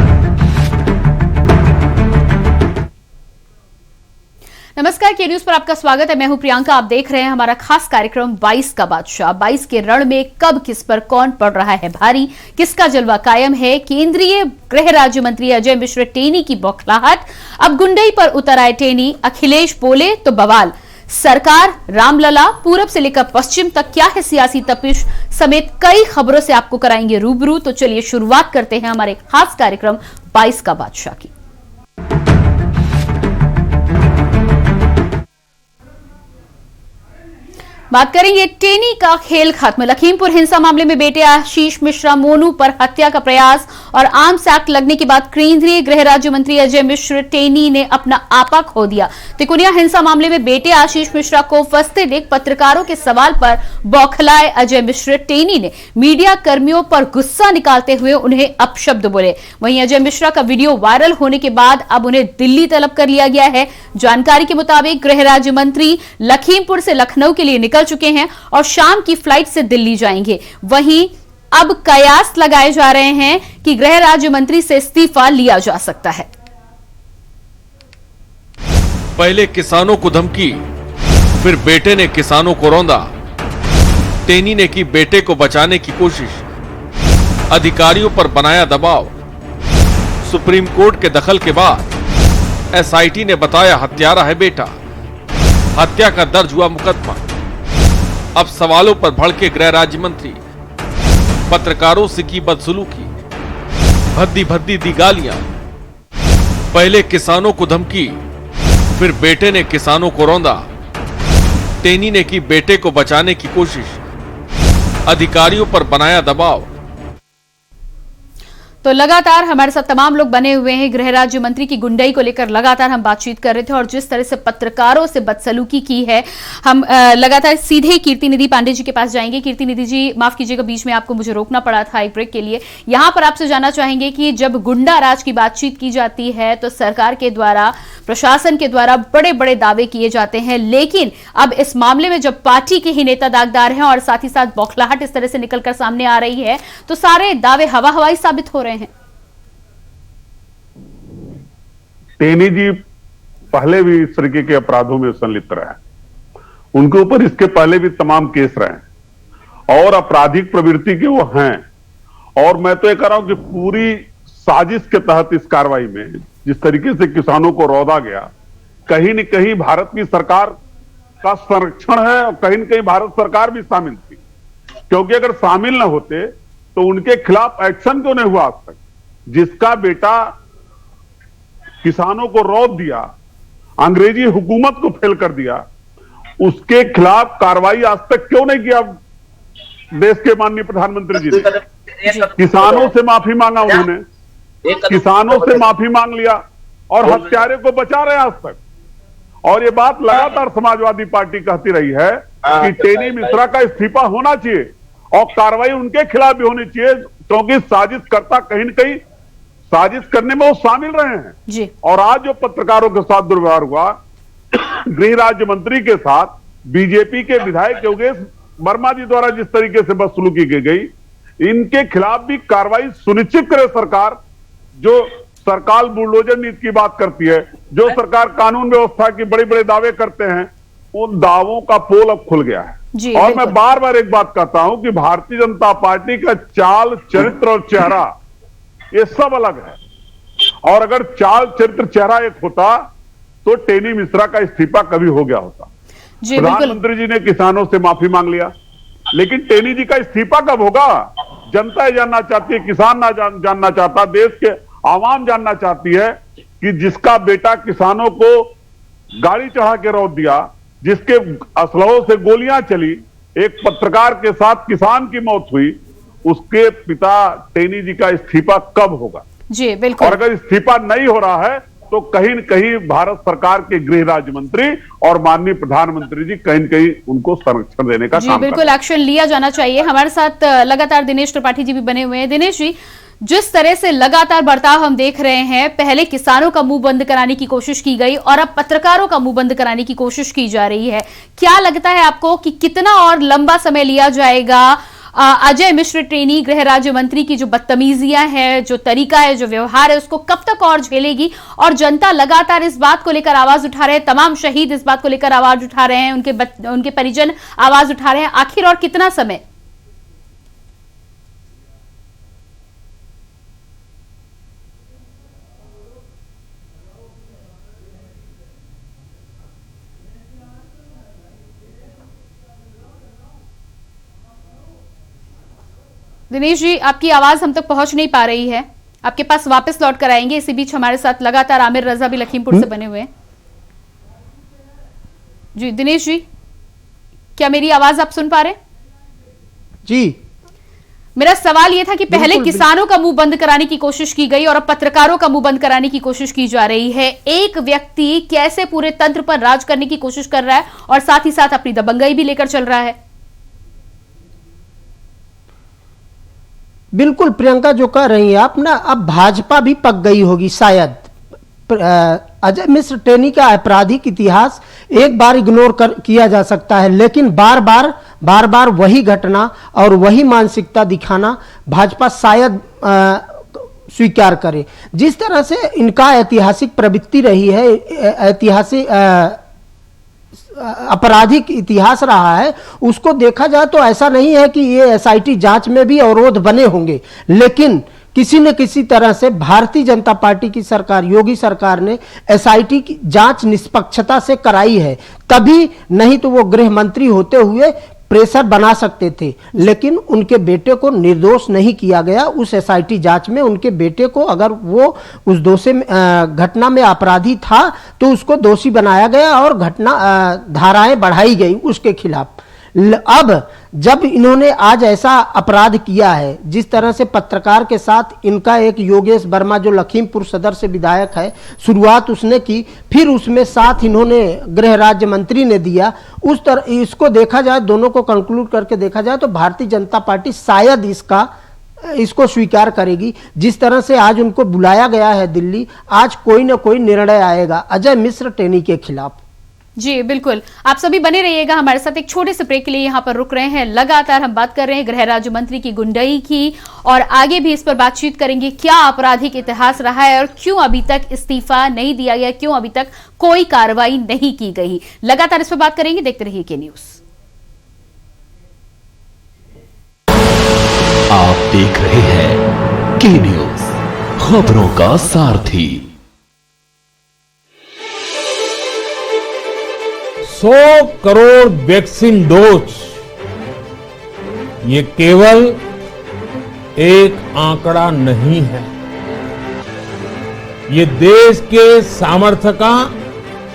नमस्कार, के न्यूज पर आपका स्वागत है। मैं हूं प्रियंका। आप देख रहे हैं हमारा खास कार्यक्रम 22 का बादशाह। 22 के रण में कब किस पर कौन पड़ रहा है भारी, किसका जलवा कायम है। केंद्रीय गृह राज्य मंत्री अजय मिश्र टेनी की बौखलाहट, अब गुंडई पर उतर आए टेनी। अखिलेश बोले तो बवाल, सरकार, रामलला, पूरब से लेकर पश्चिम तक क्या है सियासी तपिश समेत कई खबरों से आपको कराएंगे रूबरू। तो चलिए शुरुआत करते हैं हमारे खास कार्यक्रम 22 का बादशाह की। बात करेंगे टेनी का खेल खत्म। लखीमपुर हिंसा मामले में बेटे आशीष मिश्रा मोनू पर हत्या का प्रयास और आर्म्स एक्ट लगने के बाद केंद्रीय गृह राज्य मंत्री अजय मिश्र टेनी ने अपना आपा खो दिया। तिकोनिया हिंसा मामले में बेटे आशीष मिश्रा को फंसते देख पत्रकारों के सवाल पर बौखलाए अजय मिश्र टेनी ने मीडिया कर्मियों पर गुस्सा निकालते हुए उन्हें अपशब्द बोले। वहीं अजय मिश्रा का वीडियो वायरल होने के बाद अब उन्हें दिल्ली तलब कर लिया गया है। जानकारी के मुताबिक गृह राज्य मंत्री लखीमपुर से लखनऊ के लिए निकल चुके हैं और शाम की फ्लाइट से दिल्ली जाएंगे। वहीं अब कयास लगाए जा रहे हैं कि गृह राज्य मंत्री से इस्तीफा लिया जा सकता है। पहले किसानों को धमकी, फिर बेटे ने किसानों को रौंदा। टेनी ने की बेटे को बचाने की कोशिश, अधिकारियों पर बनाया दबाव। सुप्रीम कोर्ट के दखल के बाद एसआईटी ने बताया हत्यारा है बेटा। हत्या का दर्ज हुआ मुकदमा। अब सवालों पर भड़के गृह राज्य मंत्री। पत्रकारों से की बदसलूकी, भद्दी भद्दी दी गालियां। पहले किसानों को धमकी, फिर बेटे ने किसानों को रौंदा। टेनी ने की बेटे को बचाने की कोशिश, अधिकारियों पर बनाया दबाव। तो लगातार हमारे साथ तमाम लोग बने हुए हैं। गृह राज्य मंत्री की गुंडई को लेकर लगातार हम बातचीत कर रहे थे और जिस तरह से पत्रकारों से बदसलूकी की है, हम लगातार सीधे कीर्ति निधि पांडे जी के पास जाएंगे। कीर्ति निधि जी, माफ कीजिएगा, बीच में आपको मुझे रोकना पड़ा था एक ब्रेक के लिए। यहां पर आपसे जानना चाहेंगे कि जब गुंडा राज की बातचीत की जाती है तो सरकार के द्वारा, प्रशासन के द्वारा बड़े बड़े दावे किए जाते हैं, लेकिन अब इस मामले में जब पार्टी के ही नेता दागदार हैं और साथ ही साथ बौखलाहट इस तरह से निकलकर सामने आ रही है तो सारे दावे हवा हवाई साबित हो रहे हैं। टेनी जी पहले भी इस तरीके के अपराधों में संलिप्त रहे, उनके ऊपर इसके पहले भी तमाम केस रहे और आपराधिक प्रवृत्ति के वो हैं। और मैं तो ये कह रहा हूं कि पूरी साजिश के तहत इस कार्रवाई में जिस तरीके से किसानों को रौंदा गया, कहीं न कहीं भारत की सरकार का संरक्षण है और कहीं न कहीं भारत सरकार भी शामिल थी, क्योंकि अगर शामिल न होते तो उनके खिलाफ एक्शन क्यों नहीं हुआ आज तक। जिसका बेटा किसानों को रौंद दिया, अंग्रेजी हुकूमत को फेल कर दिया, उसके खिलाफ कार्रवाई आज तक क्यों नहीं किया देश के माननीय प्रधानमंत्री जी ने। किसानों से माफी मांगा उन्होंने, किसानों से माफी मांग लिया और हत्यारे को बचा रहे आज तक। और ये बात लगातार समाजवादी पार्टी कहती रही है कि टेनी मिश्रा का इस्तीफा होना चाहिए और कार्रवाई उनके खिलाफ भी होनी चाहिए, क्योंकि साजिशकर्ता कहीं न कहीं साजिश करने में वो शामिल रहे हैं जी। और आज जो पत्रकारों के साथ दुर्व्यवहार हुआ, गृह राज्य मंत्री के साथ बीजेपी के विधायक योगेश वर्मा जी द्वारा जिस तरीके से बदसलूकी की गई, इनके खिलाफ भी कार्रवाई सुनिश्चित करे सरकार। जो सरकार बुलडोजर नीति की बात करती है, जो सरकार कानून व्यवस्था की बड़े बड़े दावे करते हैं, उन दावों का पोल अब खुल गया है। और मैं बार बार एक बात कहता हूं कि भारतीय जनता पार्टी का चाल, चरित्र और चेहरा ये सब अलग है। और अगर चाल, चरित्र, चेहरा एक होता तो टेनी मिश्रा का इस्तीफा कभी हो गया होता। प्रधानमंत्री जी ने किसानों से माफी मांग लिया, लेकिन टेनी जी का इस्तीफा कब होगा? जनता जानना चाहती है, किसान ना जानना चाहता, देश के आवाम जानना चाहती है कि जिसका बेटा किसानों को गाड़ी चढ़ा के रौंद दिया, जिसके असलहों से गोलियां चली, एक पत्रकार के साथ किसान की मौत हुई, उसके पिता टेनी जी का इस्तीफा कब होगा? जी बिल्कुल। और अगर इस्तीफा नहीं हो रहा है तो कहीं न कहीं भारत सरकार के गृह राज्य मंत्री और माननीय प्रधानमंत्री जी कहीं न कहीं उनको संरक्षण देने का काम बिल्कुल एक्शन लिया जाना चाहिए। हमारे साथ लगातार दिनेश त्रिपाठी जी भी बने हुए हैं। दिनेश जी, जिस तरह से लगातार बर्ताव हम देख रहे हैं, पहले किसानों का मुंह बंद कराने की कोशिश की गई और अब पत्रकारों का मुंह बंद कराने की कोशिश की जा रही है, क्या लगता है आपको कि कितना और लंबा समय लिया जाएगा? अजय मिश्र टेनी गृह राज्य मंत्री की जो बदतमीजियां हैं, जो तरीका है, जो व्यवहार है, उसको कब तक और झेलेगी? और जनता लगातार इस बात को लेकर आवाज उठा रहे हैं, तमाम शहीद इस बात को लेकर आवाज उठा रहे हैं, उनके परिजन आवाज उठा रहे हैं, आखिर और कितना समय? दिनेश जी, आपकी आवाज हम तक पहुंच नहीं पा रही है, आपके पास वापस लौट कर आएंगे। इसी बीच हमारे साथ लगातार आमिर रजा भी लखीमपुर से बने हुए हैं। जी दिनेश जी, क्या मेरी आवाज आप सुन पा रहे हैं? जी, मेरा सवाल यह था कि पहले किसानों का मुंह बंद कराने की कोशिश की गई और अब पत्रकारों का मुंह बंद कराने की कोशिश की जा रही है। एक व्यक्ति कैसे पूरे तंत्र पर राज करने की कोशिश कर रहा है और साथ ही साथ अपनी दबंगई भी लेकर चल रहा है। बिल्कुल प्रियंका, जो कह रही हैं आप ना, अब भाजपा भी पक गई होगी शायद। अजय मिश्र टेनी का आपराधिक इतिहास एक बार इग्नोर किया जा सकता है, लेकिन बार बार वही घटना और वही मानसिकता दिखाना भाजपा शायद स्वीकार करे। जिस तरह से इनका ऐतिहासिक प्रवृत्ति रही है, ऐतिहासिक आपराधिक इतिहास रहा है, उसको देखा जाए तो ऐसा नहीं है कि ये एसआईटी जांच में भी अवरोध बने होंगे, लेकिन किसी न किसी तरह से भारतीय जनता पार्टी की सरकार, योगी सरकार ने एसआईटी की जांच निष्पक्षता से कराई है, तभी नहीं तो वो गृह मंत्री होते हुए प्रेशर बना सकते थे। लेकिन उनके बेटे को निर्दोष नहीं किया गया उस एसआईटी जांच में। उनके बेटे को, अगर वो उस घटना में अपराधी था तो उसको दोषी बनाया गया और धाराएं बढ़ाई गई उसके खिलाफ। अब जब इन्होंने आज ऐसा अपराध किया है, जिस तरह से पत्रकार के साथ इनका एक योगेश वर्मा जो लखीमपुर सदर से विधायक है, शुरुआत उसने की, फिर उसमें साथ इन्होंने गृह राज्य मंत्री ने दिया, उस तरह इसको देखा जाए, दोनों को कंक्लूड करके देखा जाए तो भारतीय जनता पार्टी शायद इसको स्वीकार करेगी। जिस तरह से आज उनको बुलाया गया है दिल्ली, आज कोई ना कोई निर्णय आएगा अजय मिश्र टेनी के खिलाफ। जी बिल्कुल, आप सभी बने रहिएगा हमारे साथ। एक छोटे से ब्रेक के लिए यहां पर रुक रहे हैं। लगातार हम बात कर रहे हैं गृह राज्य मंत्री की गुंडई की और आगे भी इस पर बातचीत करेंगे। क्या आपराधिक इतिहास रहा है और क्यों अभी तक इस्तीफा नहीं दिया गया, क्यों अभी तक कोई कार्रवाई नहीं की गई, लगातार इस पर बात करेंगे। देखते रहिए के न्यूज। आप देख रहे हैं के न्यूज, खबरों का सारथी। 100 करोड़ वैक्सीन डोज, ये केवल एक आंकड़ा नहीं है, ये देश के सामर्थ्य का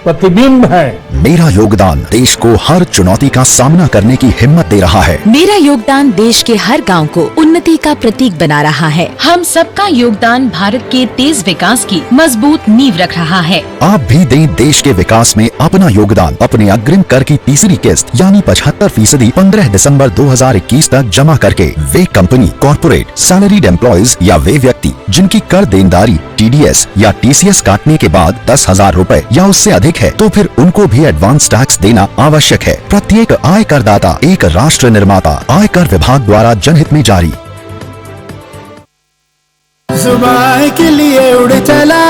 प्रतिबिंब है। मेरा योगदान देश को हर चुनौती का सामना करने की हिम्मत दे रहा है। मेरा योगदान देश के हर गांव को उन्नति का प्रतीक बना रहा है। हम सबका योगदान भारत के तेज विकास की मजबूत नींव रख रहा है। आप भी दें देश के विकास में अपना योगदान। अपने अग्रिम कर की तीसरी किस्त यानी 75% 15 दिसंबर 2021 तक जमा करके वे कंपनी, कॉर्पोरेट, सैलरीड एम्प्लॉयज या वे व्यक्ति जिनकी कर देनदारी TDS या TCS काटने के बाद 10,000 रूपए या उससे अधिक है, तो फिर उनको भी एडवांस टैक्स देना आवश्यक है। प्रत्येक आय करदाता एक राष्ट्र निर्माता। आयकर विभाग द्वारा जनहित में जारी। जुबान के लिए उड़ चला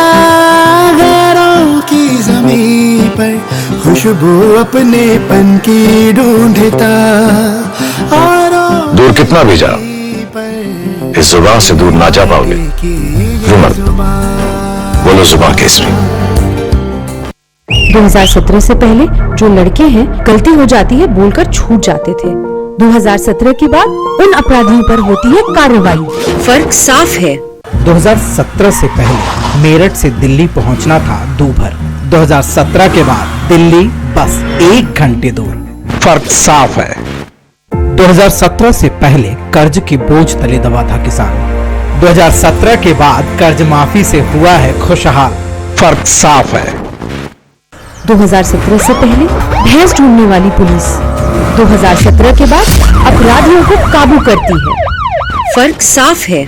गैरों की ज़मीं पर, खुशबू अपने पन की ढूंढता और दूर कितना भी जा, इस जुबान से दूर ना जा पाओगे। विमल, बोलो जुबान केसरी। 2017 से पहले जो लड़के हैं गलती हो जाती है बोलकर छूट जाते थे। 2017 के बाद उन अपराधियों पर होती है कार्रवाई। फर्क साफ है। 2017 से पहले मेरठ से दिल्ली पहुंचना था दूभर। 2017 के बाद दिल्ली बस 1 घंटे दूर। फर्क साफ है। 2017 से पहले कर्ज के बोझ तले दबा था किसान। 2017 के बाद कर्ज माफी से हुआ है खुशहाल। फर्क साफ है। 2017 से पहले भैंस ढूंढने वाली पुलिस 2017 के बाद अपराधियों को काबू करती है। फर्क साफ है।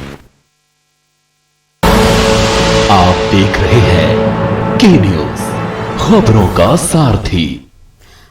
आप देख रहे हैं के न्यूज, खबरों का सारथी।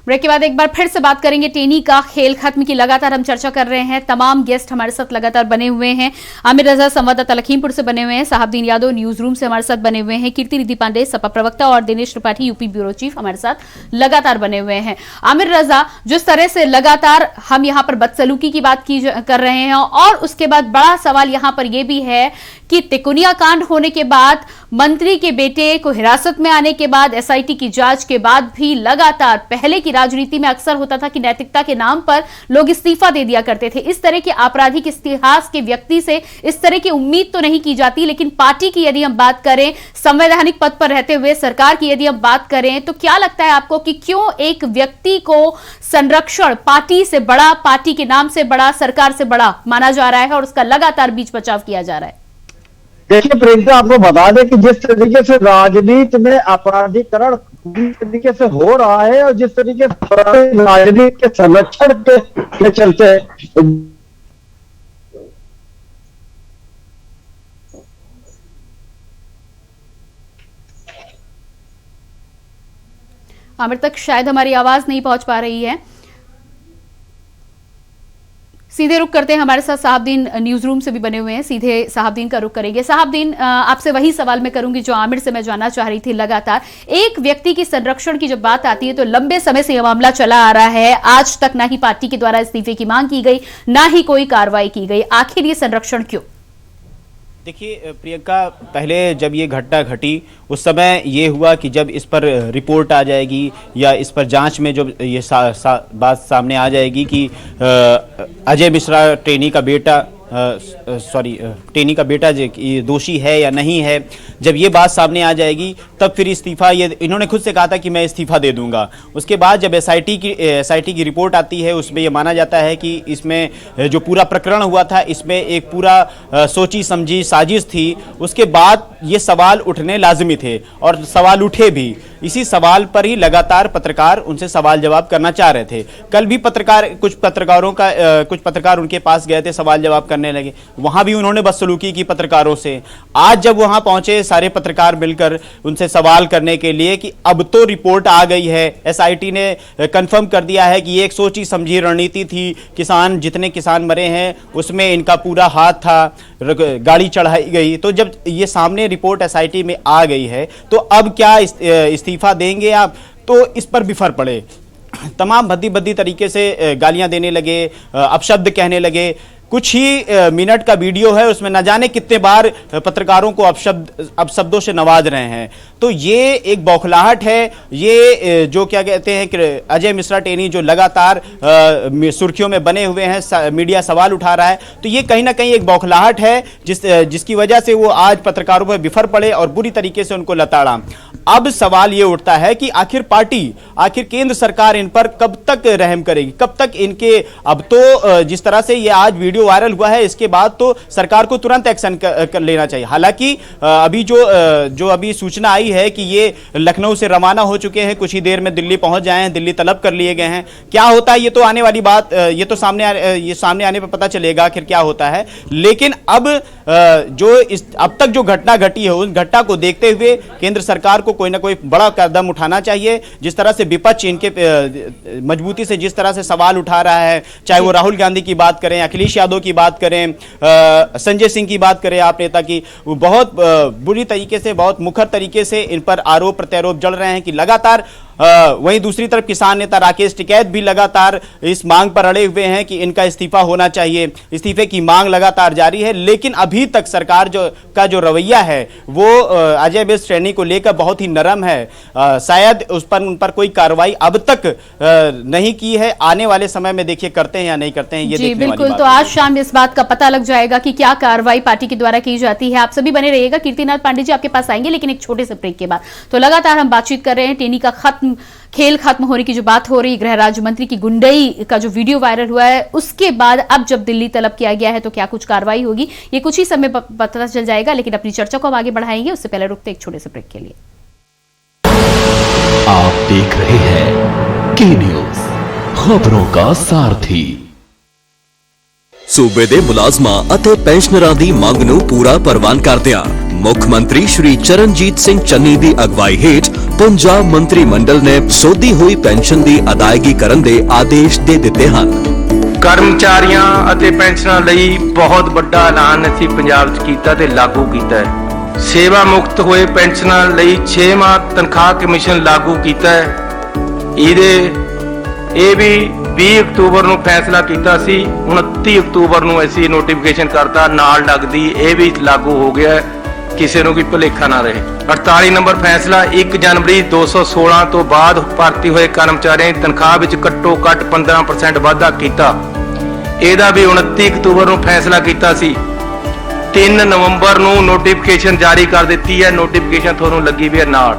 ब्रेक के बाद एक बार फिर से बात करेंगे टेनी का खेल खत्म की। लगातार हम चर्चा कर रहे हैं, तमाम गेस्ट हमारे साथ लगातार बने हुए हैं। आमिर रजा संवाददाता लखीमपुर से बने हुए हैं, साहबदीन यादव न्यूज रूम से हमारे साथ बने हुए हैं, कीर्ति रिद्धि पांडे सपा प्रवक्ता और Dinesh Tripathi UP bureau chief हमारे साथ लगातार बने हुए हैं। आमिर रजा, जिस तरह से लगातार हम यहाँ पर बदसलूकी की बात कर रहे हैं और उसके बाद बड़ा सवाल यहाँ पर यह भी है कि तिकोनिया कांड होने के बाद, मंत्री के बेटे को हिरासत में आने के बाद, एसआईटी की जांच के बाद भी लगातार पहले की राजनीति में अक्सर होता था कि नैतिकता के नाम पर लोग इस्तीफा दे दिया करते थे। इस तरह के आपराधिक इतिहास के व्यक्ति से इस तरह की उम्मीद तो नहीं की जाती, लेकिन पार्टी की यदि हम बात करें, संवैधानिक पद पर रहते हुए सरकार की यदि हम बात करें, तो क्या लगता है आपको कि क्यों एक व्यक्ति को संरक्षण पार्टी से बड़ा, पार्टी के नाम से बड़ा, सरकार से बड़ा माना जा रहा है और उसका लगातार बीच बचाव किया जा रहा है? देखिए प्रियंका, आपको बता दें कि जिस तरीके से राजनीति में अपराधीकरण जिस तरीके से हो रहा है और जिस तरीके से राजनीति के संरक्षण के चलते आमिर तक शायद हमारी आवाज नहीं पहुंच पा रही है। सीधे रुक करते हैं, हमारे साथ साहबदीन न्यूज रूम से भी बने हुए हैं, सीधे साहबदीन का रुख करेंगे। साहबदीन, आपसे वही सवाल मैं करूंगी जो आमिर से मैं जानना चाह रही थी। लगातार एक व्यक्ति की संरक्षण की जब बात आती है तो लंबे समय से यह मामला चला आ रहा है, आज तक ना ही पार्टी के द्वारा इस्तीफे की मांग की गई, ना ही कोई कार्रवाई की गई। आखिर ये संरक्षण क्यों? देखिए प्रियंका, पहले जब ये घटना घटी उस समय ये हुआ कि जब इस पर रिपोर्ट आ जाएगी या इस पर जांच में जो ये बात सामने आ जाएगी कि अजय मिश्रा टेनी का बेटा टेनी का बेटा दोषी है या नहीं है, जब ये बात सामने आ जाएगी तब फिर इस्तीफा, ये इन्होंने खुद से कहा था कि मैं इस्तीफा दे दूंगा। उसके बाद जब एसआईटी की रिपोर्ट आती है उसमें ये माना जाता है कि इसमें जो पूरा प्रकरण हुआ था इसमें एक पूरा सोची समझी साजिश थी। उसके बाद ये सवाल उठने लाजमी थे और सवाल उठे भी। इसी सवाल पर ही लगातार पत्रकार उनसे सवाल जवाब करना चाह रहे थे। कल भी कुछ पत्रकार उनके पास गए थे, सवाल जवाब करने लगे, वहां भी उन्होंने बदसलूकी की पत्रकारों से। आज जब वहां पहुंचे सारे पत्रकार मिलकर उनसे सवाल करने के लिए कि अब तो रिपोर्ट आ गई है, एसआईटी ने कंफर्म कर दिया है कि ये एक सोची समझी रणनीति थी, जितने किसान मरे हैं उसमें इनका पूरा हाथ था, गाड़ी चढ़ाई गई। तो जब ये सामने रिपोर्ट एसआईटी में आ गई है तो अब क्या इस्तीफा देंगे आप? तो इस पर बिफर पड़े, तमाम भद्दी तरीके से गालियां देने लगे, अपशब्द कहने लगे। कुछ ही मिनट का वीडियो है, उसमें न जाने कितने बार पत्रकारों को अपशब्दों से नवाज रहे हैं। तो ये एक बौखलाहट है, ये जो क्या कहते हैं कि अजय मिश्रा टेनी जो लगातार सुर्खियों में बने हुए हैं, मीडिया सवाल उठा रहा है, तो ये कहीं ना कहीं एक बौखलाहट है जिसकी वजह से वो आज पत्रकारों पर बिफर पड़े और बुरी तरीके से उनको लताड़ा। अब सवाल ये उठता है कि आखिर केंद्र सरकार इन पर कब तक रहम करेगी, कब तक इनके, अब तो जिस तरह से ये आज वीडियो वायरल हुआ है इसके बाद तो सरकार को तुरंत एक्शन कर लेना चाहिए। हालांकि अभी जो अभी सूचना आई है कि ये लखनऊ से रवाना हो चुके हैं, कुछ ही देर में दिल्ली पहुंच जाए हैं, दिल्ली तलब कर लिए गए हैं। क्या होता है ये तो आने वाली बात, ये तो सामने आने पर पता चलेगा आखिर क्या होता है। लेकिन अब अब तक जो घटना घटी है उस घटना को देखते हुए केंद्र सरकार को कोई ना कोई बड़ा कदम उठाना चाहिए। जिस तरह से विपक्ष इनके मजबूती से जिस तरह से सवाल उठा रहा है, चाहे वो राहुल गांधी की बात करें, अखिलेश यादव की बात करें, संजय सिंह की बात करें, आप नेता की, वो बहुत बुरी तरीके से, बहुत मुखर तरीके से इन पर आरोप प्रत्यारोप जड़ रहे हैं कि लगातार। वहीं दूसरी तरफ किसान नेता राकेश टिकैत भी लगातार इस मांग पर अड़े हुए हैं कि इनका इस्तीफा होना चाहिए। इस्तीफे की मांग लगातार जारी है, लेकिन अभी तक सरकार का जो रवैया है वो अजय मिश्रा टेनी को लेकर बहुत ही नरम है। शायद उन पर कोई कार्रवाई अब तक नहीं की है। आने वाले समय में देखिए करते हैं या नहीं करते हैं, ये देखने वाली बात है। तो आज शाम इस बात का पता लग जाएगा कि क्या कार्रवाई पार्टी के द्वारा की जाती है। आप सभी बने रहिएगा, कीर्तिनाथ पांडे जी आपके पास आएंगे, लेकिन एक छोटे से ब्रेक के बाद। तो लगातार हम बातचीत कर रहे हैं टेनी का खेल खत्म होने की जो बात हो रही, गृह राज्य मंत्री की गुंडई का जो वीडियो वायरल हुआ है, उसके बाद अब जब दिल्ली तलब किया गया है तो क्या कुछ कार्रवाई होगी, ये कुछ ही समय पता चल जाएगा। लेकिन अपनी चर्चा को हम आगे बढ़ाएंगे, उससे पहले रुकते एक छोटे से ब्रेक के लिए। आप देख रहे हैं के न्यूज, खबरों का सारथी। सूबे दे मुलाजमा ਅਤੇ ਪੈਨਸ਼ਨਰਾਂ ਦੀ ਮੰਗ ਨੂੰ ਪੂਰਾ ਪ੍ਰਵਾਨ ਕਰਦਿਆਂ ਮੁੱਖ ਮੰਤਰੀ ਸ਼੍ਰੀ ਚਰਨਜੀਤ ਸਿੰਘ ਚੰਨੀ ਦੀ ਅਗਵਾਈ ਹੇਠ ਪੰਜਾਬ ਮੰਤਰੀ ਮੰਡਲ ਨੇ ਸੋਧੀ ਹੋਈ ਪੈਨਸ਼ਨ ਦੀ ਅਦਾਇਗੀ ਕਰਨ ਦੇ ਆਦੇਸ਼ ਦੇ ਦਿੱਤੇ ਹਨ। ਕਰਮਚਾਰੀਆਂ ਅਤੇ ਪੈਨਸ਼ਨਰਾਂ ਲਈ ਬਹੁਤ ਵੱਡਾ ਐਲਾਨ ਅਸੀਂ ਪੰਜਾਬ 'ਚ ਕੀਤਾ ਤੇ ਲਾਗੂ ਕੀਤਾ ਹੈ। ਸੇਵਾ ਮੁਕਤ ਹੋਏ ਪੈਨਸ਼ਨਰਾਂ ਲਈ 6 ਮਾਹ ਤਨਖਾਹ ਕਮਿਸ਼ਨ ਲਾਗੂ ਕੀਤਾ ਹੈ। ਇਹ ਵੀ 20 ਅਕਤੂਬਰ ਨੂੰ ਫੈਸਲਾ ਕੀਤਾ ਸੀ, 29 ਅਕਤੂਬਰ ਨੂੰ ਅਸੀਂ ਨੋਟੀਫਿਕੇਸ਼ਨ ਕਰਤਾ, ਨਾਲ ਲੱਗਦੀ ਇਹ ਵੀ ਲਾਗੂ ਹੋ ਗਿਆ। ਕਿਸੇ ਨੂੰ ਕੋਈ ਭੁਲੇਖਾ ਨਾ ਰਹੇ। 48 ਨੰਬਰ ਫੈਸਲਾ 1 ਜਨਵਰੀ 216 ਤੋਂ ਬਾਅਦ ਭਰਤੀ ਹੋਏ ਕਰਮਚਾਰੀਆਂ ਦੀ ਤਨਖਾਹ ਵਿੱਚ ਘੱਟੋ ਘੱਟ 15% ਵਾਧਾ ਕੀਤਾ। ਇਹਦਾ ਵੀ 29 ਅਕਤੂਬਰ ਨੂੰ ਫੈਸਲਾ ਕੀਤਾ ਸੀ। 3 ਨਵੰਬਰ ਨੂੰ ਨੋਟੀਫਿਕੇਸ਼ਨ ਜਾਰੀ ਕਰ ਦਿੱਤੀ ਹੈ। ਨੋਟੀਫਿਕੇਸ਼ਨ ਤੁਹਾਨੂੰ ਲੱਗੀ ਵੀ ਹੈ ਨਾਲ।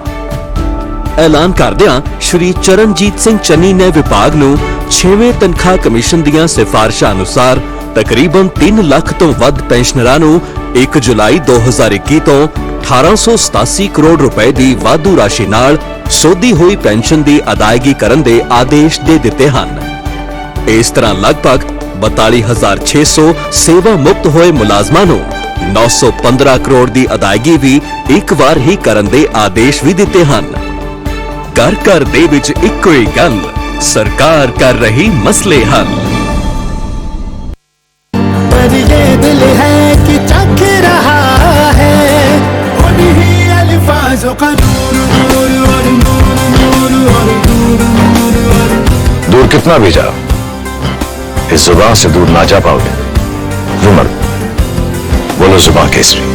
ਐਲਾਨ ਕਰਦਿਆਂ ਸ਼੍ਰੀ ਚਰਨਜੀਤ ਸਿੰਘ ਚੰਨੀ ਨੇ ਵਿਭਾਗ ਨੂੰ 6ਵੇਂ ਤਨਖਾਹ ਕਮਿਸ਼ਨ ਦੀਆਂ ਸਿਫਾਰਿਸ਼ਾਂ ਅਨੁਸਾਰ ਤਕਰੀਬਨ 3 ਲੱਖ ਤੋਂ ਵੱਧ ਪੈਨਸ਼ਨਰਾਂ ਨੂੰ 1 ਜੁਲਾਈ 2021 ਤੋਂ 1887 ਕਰੋੜ ਰੁਪਏ ਦੀ ਵਾਧੂ ਰਾਸ਼ੀ ਨਾਲ ਸੋਧੀ ਹੋਈ ਪੈਨਸ਼ਨ ਦੀ ਅਦਾਇਗੀ ਕਰਨ ਦੇ ਆਦੇਸ਼ ਦੇ ਦਿੱਤੇ ਹਨ। ਇਸ ਤਰ੍ਹਾਂ ਲਗਭਗ 42,600 ਸੇਵਾ ਮੁਕਤ ਹੋਏ ਮੁਲਾਜ਼ਮਾਂ ਨੂੰ 915 ਕਰੋੜ ਦੀ ਅਦਾਇਗੀ ਵੀ ਇੱਕ ਵਾਰ ਹੀ ਕਰਨ ਦੇ ਆਦੇਸ਼ ਵੀ ਦਿੱਤੇ ਹਨ। ਘਰ ਘਰ ਦੇ ਵਿੱਚ ਇੱਕੋ ਹੀ ਗੱਲ, ਸਰਕਾਰ ਕਰ ਰਹੀ ਮਸਲੇ ਹੱਲ। पर ये दिल है कि चख रहा है उन्हीं अल्फाजों का नूर नूर और नूर नूर और नूर नूर और दूर कितना भी जाओ, इस जुबान से दूर ना जा पाओगे। रुमन, बोलो जुबान केसरी।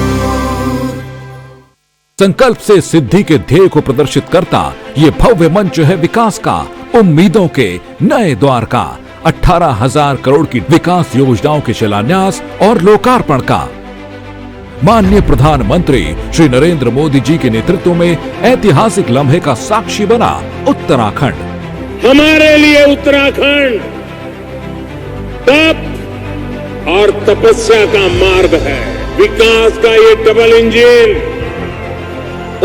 संकल्प से सिद्धि के ध्येय को प्रदर्शित करता ये भव्य मंच है विकास का, उम्मीदों के नए द्वार का। 18,000 करोड़ की विकास योजनाओं के शिलान्यास और लोकार्पण का। माननीय प्रधानमंत्री श्री नरेंद्र मोदी जी के नेतृत्व में ऐतिहासिक लम्हे का साक्षी बना उत्तराखंड। हमारे लिए उत्तराखंड तप और तपस्या का मार्ग है। विकास का ये डबल इंजन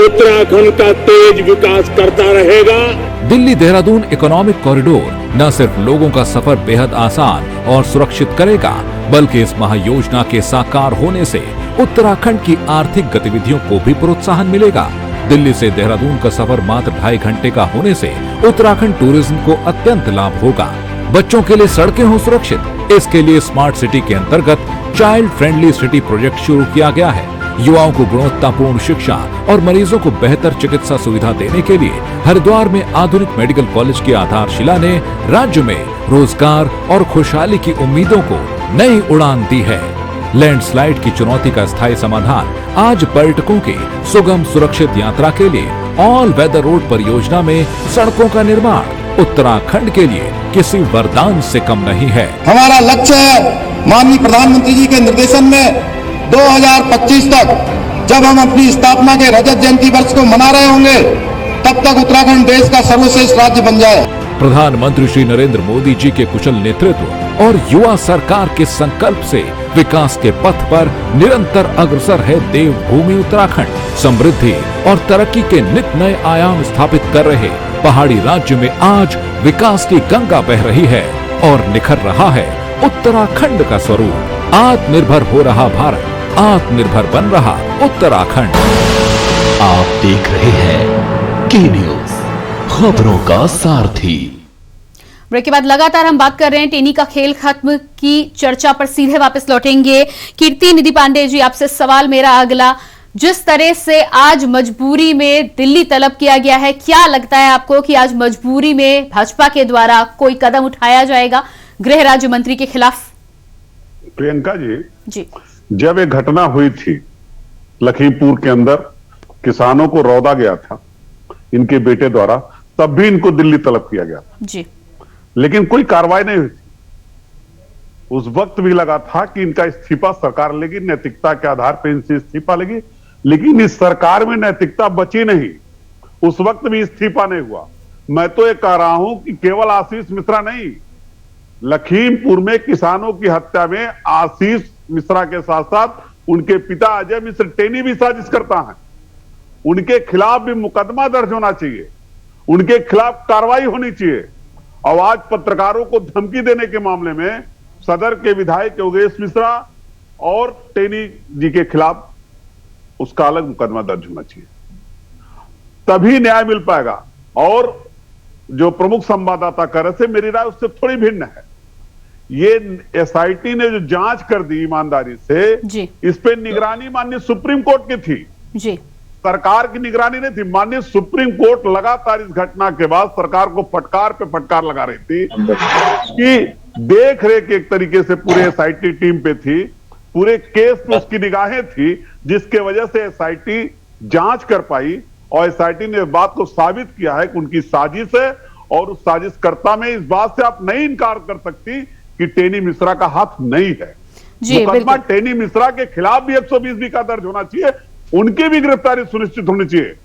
उत्तराखंड का तेज विकास करता रहेगा। दिल्ली देहरादून इकोनॉमिक कॉरिडोर न सिर्फ लोगों का सफर बेहद आसान और सुरक्षित करेगा, बल्कि इस महायोजना के साकार होने से उत्तराखंड की आर्थिक गतिविधियों को भी प्रोत्साहन मिलेगा। दिल्ली से देहरादून का सफर मात्र 2.5 घंटे का होने से उत्तराखंड टूरिज्म को अत्यंत लाभ होगा। बच्चों के लिए सड़कें हो सुरक्षित, इसके लिए स्मार्ट सिटी के अंतर्गत चाइल्ड फ्रेंडली सिटी प्रोजेक्ट शुरू किया गया है। युवाओं को गुणवत्तापूर्ण शिक्षा और मरीजों को बेहतर चिकित्सा सुविधा देने के लिए हरिद्वार में आधुनिक मेडिकल कॉलेज की आधारशिला ने राज्य में रोजगार और खुशहाली की उम्मीदों को नई उड़ान दी है। लैंडस्लाइड की चुनौती का स्थायी समाधान आज पर्यटकों की सुगम सुरक्षित यात्रा के लिए ऑल वेदर रोड परियोजना में सड़कों का निर्माण उत्तराखंड के लिए किसी वरदान से कम नहीं है। हमारा लक्ष्य है माननीय प्रधानमंत्री जी के निर्देशन में 2025 तक जब हम अपनी स्थापना के रजत जयंती वर्ष को मना रहे होंगे, तब तक उत्तराखंड देश का सर्वश्रेष्ठ राज्य बन जाए। प्रधानमंत्री श्री नरेंद्र मोदी जी के कुशल नेतृत्व और युवा सरकार के संकल्प से विकास के पथ पर निरंतर अग्रसर है देवभूमि उत्तराखंड। समृद्धि और तरक्की के नित नए आयाम स्थापित कर रहे पहाड़ी राज्य में आज विकास की गंगा बह रही है और निखर रहा है उत्तराखंड का स्वरूप। आत्मनिर्भर हो रहा भारत, आत्मनिर्भर बन रहा उत्तराखंड। आप देख रहे हैं के न्यूज, खबरों का सारथी। ब्रेक के बाद लगातार हम बात कर रहे हैं टेनी का खेल खत्म की चर्चा पर सीधे वापस लौटेंगे। कीर्ति निधि पांडे जी, आपसे सवाल मेरा अगला, जिस तरह से आज मजबूरी में दिल्ली तलब किया गया है, क्या लगता है आपको कि आज मजबूरी में भाजपा के द्वारा कोई कदम उठाया जाएगा गृह राज्य मंत्री के खिलाफ? प्रियंका जी, जब एक घटना हुई थी लखीमपुर के अंदर, किसानों को रौदा गया था इनके बेटे द्वारा, तब भी इनको दिल्ली तलब किया गया था जी, लेकिन कोई कार्रवाई नहीं हुई थी। उस वक्त भी लगा था कि इनका इस्तीफा सरकार लेगी, नैतिकता के आधार पर इनसे इस्तीफा लेगी, लेकिन इस सरकार में नैतिकता बची नहीं। उस वक्त भी इस्तीफा नहीं हुआ। मैं तो ये कह रहा हूं कि केवल आशीष मिश्रा नहीं, लखीमपुर में किसानों की हत्या में आशीष मिश्रा के साथ साथ उनके पिता अजय मिश्र टेनी भी साजिश करता है। उनके खिलाफ भी मुकदमा दर्ज होना चाहिए, उनके खिलाफ कार्रवाई होनी चाहिए। और आज पत्रकारों को धमकी देने के मामले में सदर के विधायक योगेश मिश्रा और टेनी जी के खिलाफ उसका अलग मुकदमा दर्ज होना चाहिए, तभी न्याय मिल पाएगा। और जो प्रमुख संवाददाता कर रहे थे, मेरी राय उससे थोड़ी भिन्न है। ये एसआईटी ने जो जांच कर दी ईमानदारी से जी, इस पे निगरानी माननीय सुप्रीम कोर्ट की थी जी, सरकार की निगरानी नहीं थी। माननीय सुप्रीम कोर्ट लगातार इस घटना के बाद सरकार को फटकार पे फटकार लगा रही थी कि देख रेख एक तरीके से पूरे एसआईटी टीम पे थी पूरे केस में उसकी निगाहें थी, जिसके वजह से एसआईटी जांच कर पाई और एसआईटी ने इस बात को साबित किया है कि उनकी साजिश है और उस साजिशकर्ता में इस बात से आप नहीं इनकार कर सकती कि टेनी मिश्रा का हाथ नहीं है। मुकदमा टेनी मिश्रा के खिलाफ भी 120 का दर्ज होना चाहिए, उनकी भी गिरफ्तारी सुनिश्चित होनी चाहिए।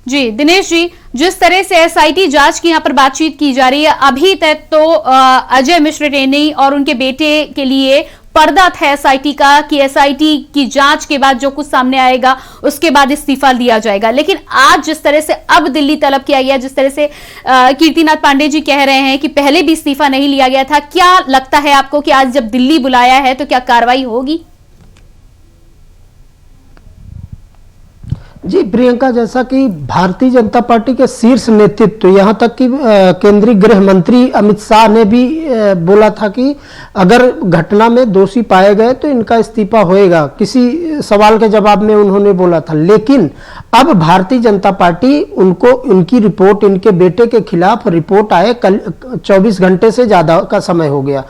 जी दिनेश जी, जिस तरह से एसआईटी जांच की यहाँ पर बातचीत की जा रही है, अभी तक तो अजय मिश्र टेनी और उनके बेटे के लिए पर्दा था एसआईटी का कि एसआईटी की जांच के बाद जो कुछ सामने आएगा उसके बाद इस्तीफा दिया जाएगा, लेकिन आज जिस तरह से अब दिल्ली तलब किया गया, जिस तरह से कीर्तिनाथ पांडे जी कह रहे हैं कि पहले भी इस्तीफा नहीं लिया गया था, क्या लगता है आपको कि आज जब दिल्ली बुलाया है तो क्या कार्रवाई होगी? जी प्रियंका, जैसा कि भारतीय जनता पार्टी के शीर्ष नेतृत्व, यहाँ तक कि केंद्रीय गृह मंत्री अमित शाह ने भी बोला था कि अगर घटना में दोषी पाए गए तो इनका इस्तीफा होएगा, किसी सवाल के जवाब में उन्होंने बोला था। लेकिन अब भारतीय जनता पार्टी उनको, उनकी रिपोर्ट, इनके बेटे के खिलाफ रिपोर्ट आए, कल 24 घंटे से ज्यादा का समय हो गया,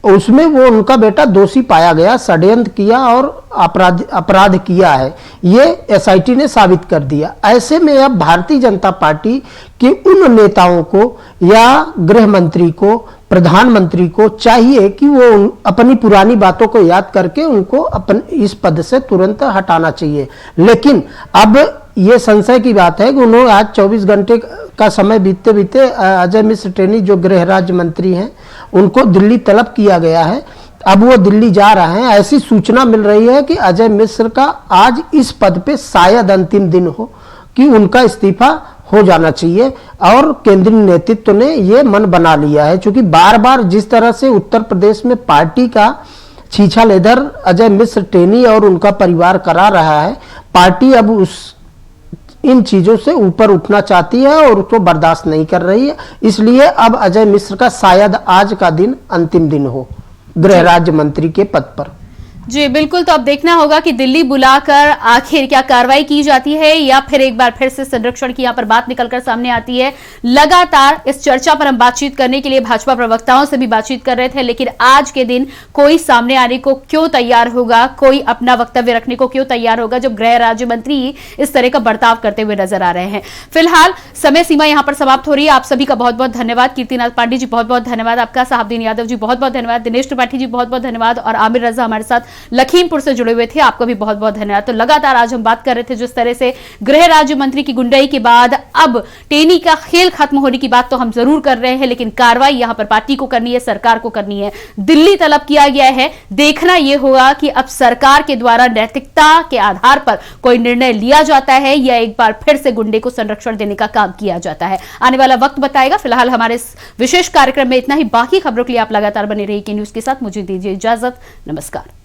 उसमें वो उनका बेटा दोषी पाया गया, षड्यंत्र किया और अपराध किया है, ये एसआईटी ने साबित कर दिया। ऐसे में अब भारतीय जनता पार्टी के उन नेताओं को या गृह मंत्री को, प्रधानमंत्री को चाहिए कि वो अपनी पुरानी बातों को याद करके उनको इस पद से तुरंत हटाना चाहिए। लेकिन अब ये संशय की बात है कि उन्होंने आज 24 घंटे का समय बीतते बीते अजय मिश्र टेनी जो गृह राज्य मंत्री हैं उनको दिल्ली तलब किया गया है। अब वो दिल्ली जा रहे हैं। ऐसी सूचना मिल रही है कि अजय मिश्र का आज इस पद पे शायद अंतिम दिन हो कि उनका इस्तीफा हो जाना चाहिए और केंद्रीय नेतृत्व ने ये मन बना लिया है। क्योंकि बार बार जिस तरह से उत्तर प्रदेश में पार्टी का छीछा लेदर अजय मिश्र टेनी और उनका परिवार करा रहा है, पार्टी अब इन चीजों से ऊपर उठना चाहती है और उसको बर्दाश्त नहीं कर रही है। इसलिए अब अजय मिश्र का शायद आज का दिन अंतिम दिन हो गृह राज्य मंत्री के पद पर। जी बिल्कुल, तो अब देखना होगा कि दिल्ली बुलाकर आखिर क्या कार्रवाई की जाती है या फिर एक बार फिर से संरक्षण की यहां पर बात निकलकर सामने आती है। लगातार इस चर्चा पर हम बातचीत करने के लिए भाजपा प्रवक्ताओं से भी बातचीत कर रहे थे, लेकिन आज के दिन कोई सामने आने को क्यों तैयार होगा, कोई अपना वक्तव्य रखने को क्यों तैयार होगा जब गृह राज्य मंत्री इस तरह का बर्ताव करते हुए नजर आ रहे हैं। फिलहाल समय सीमा यहां पर समाप्त हो रही है। आप सभी का बहुत बहुत धन्यवाद। कीर्तिनाथ पांडे जी बहुत बहुत धन्यवाद आपका, साहबदीन यादव जी बहुत बहुत धन्यवाद, दिनेश त्रिपाठी जी बहुत बहुत धन्यवाद और आमिर रजा हमारे साथ लखीमपुर से जुड़े हुए थे, आपको भी बहुत बहुत धन्यवाद। तो लगातार आज हम बात कर रहे थे जिस तरह से गृह राज्य मंत्री की गुंडाई के बाद अब टेनी का खेल खत्म होने की बात तो हम जरूर कर रहे हैं, लेकिन कार्रवाई यहां पर पार्टी को करनी है, सरकार को करनी है। दिल्ली तलब किया गया है, देखना यह होगा कि अब सरकार के द्वारा नैतिकता के आधार पर कोई निर्णय लिया जाता है या एक बार फिर से गुंडे को संरक्षण देने का काम किया जाता है। आने वाला वक्त बताएगा। फिलहाल हमारे इस विशेष कार्यक्रम में इतना ही। बाकी खबरों के लिए आप लगातार बने रहिए के न्यूज के साथ। मुझे दीजिए इजाजत, नमस्कार।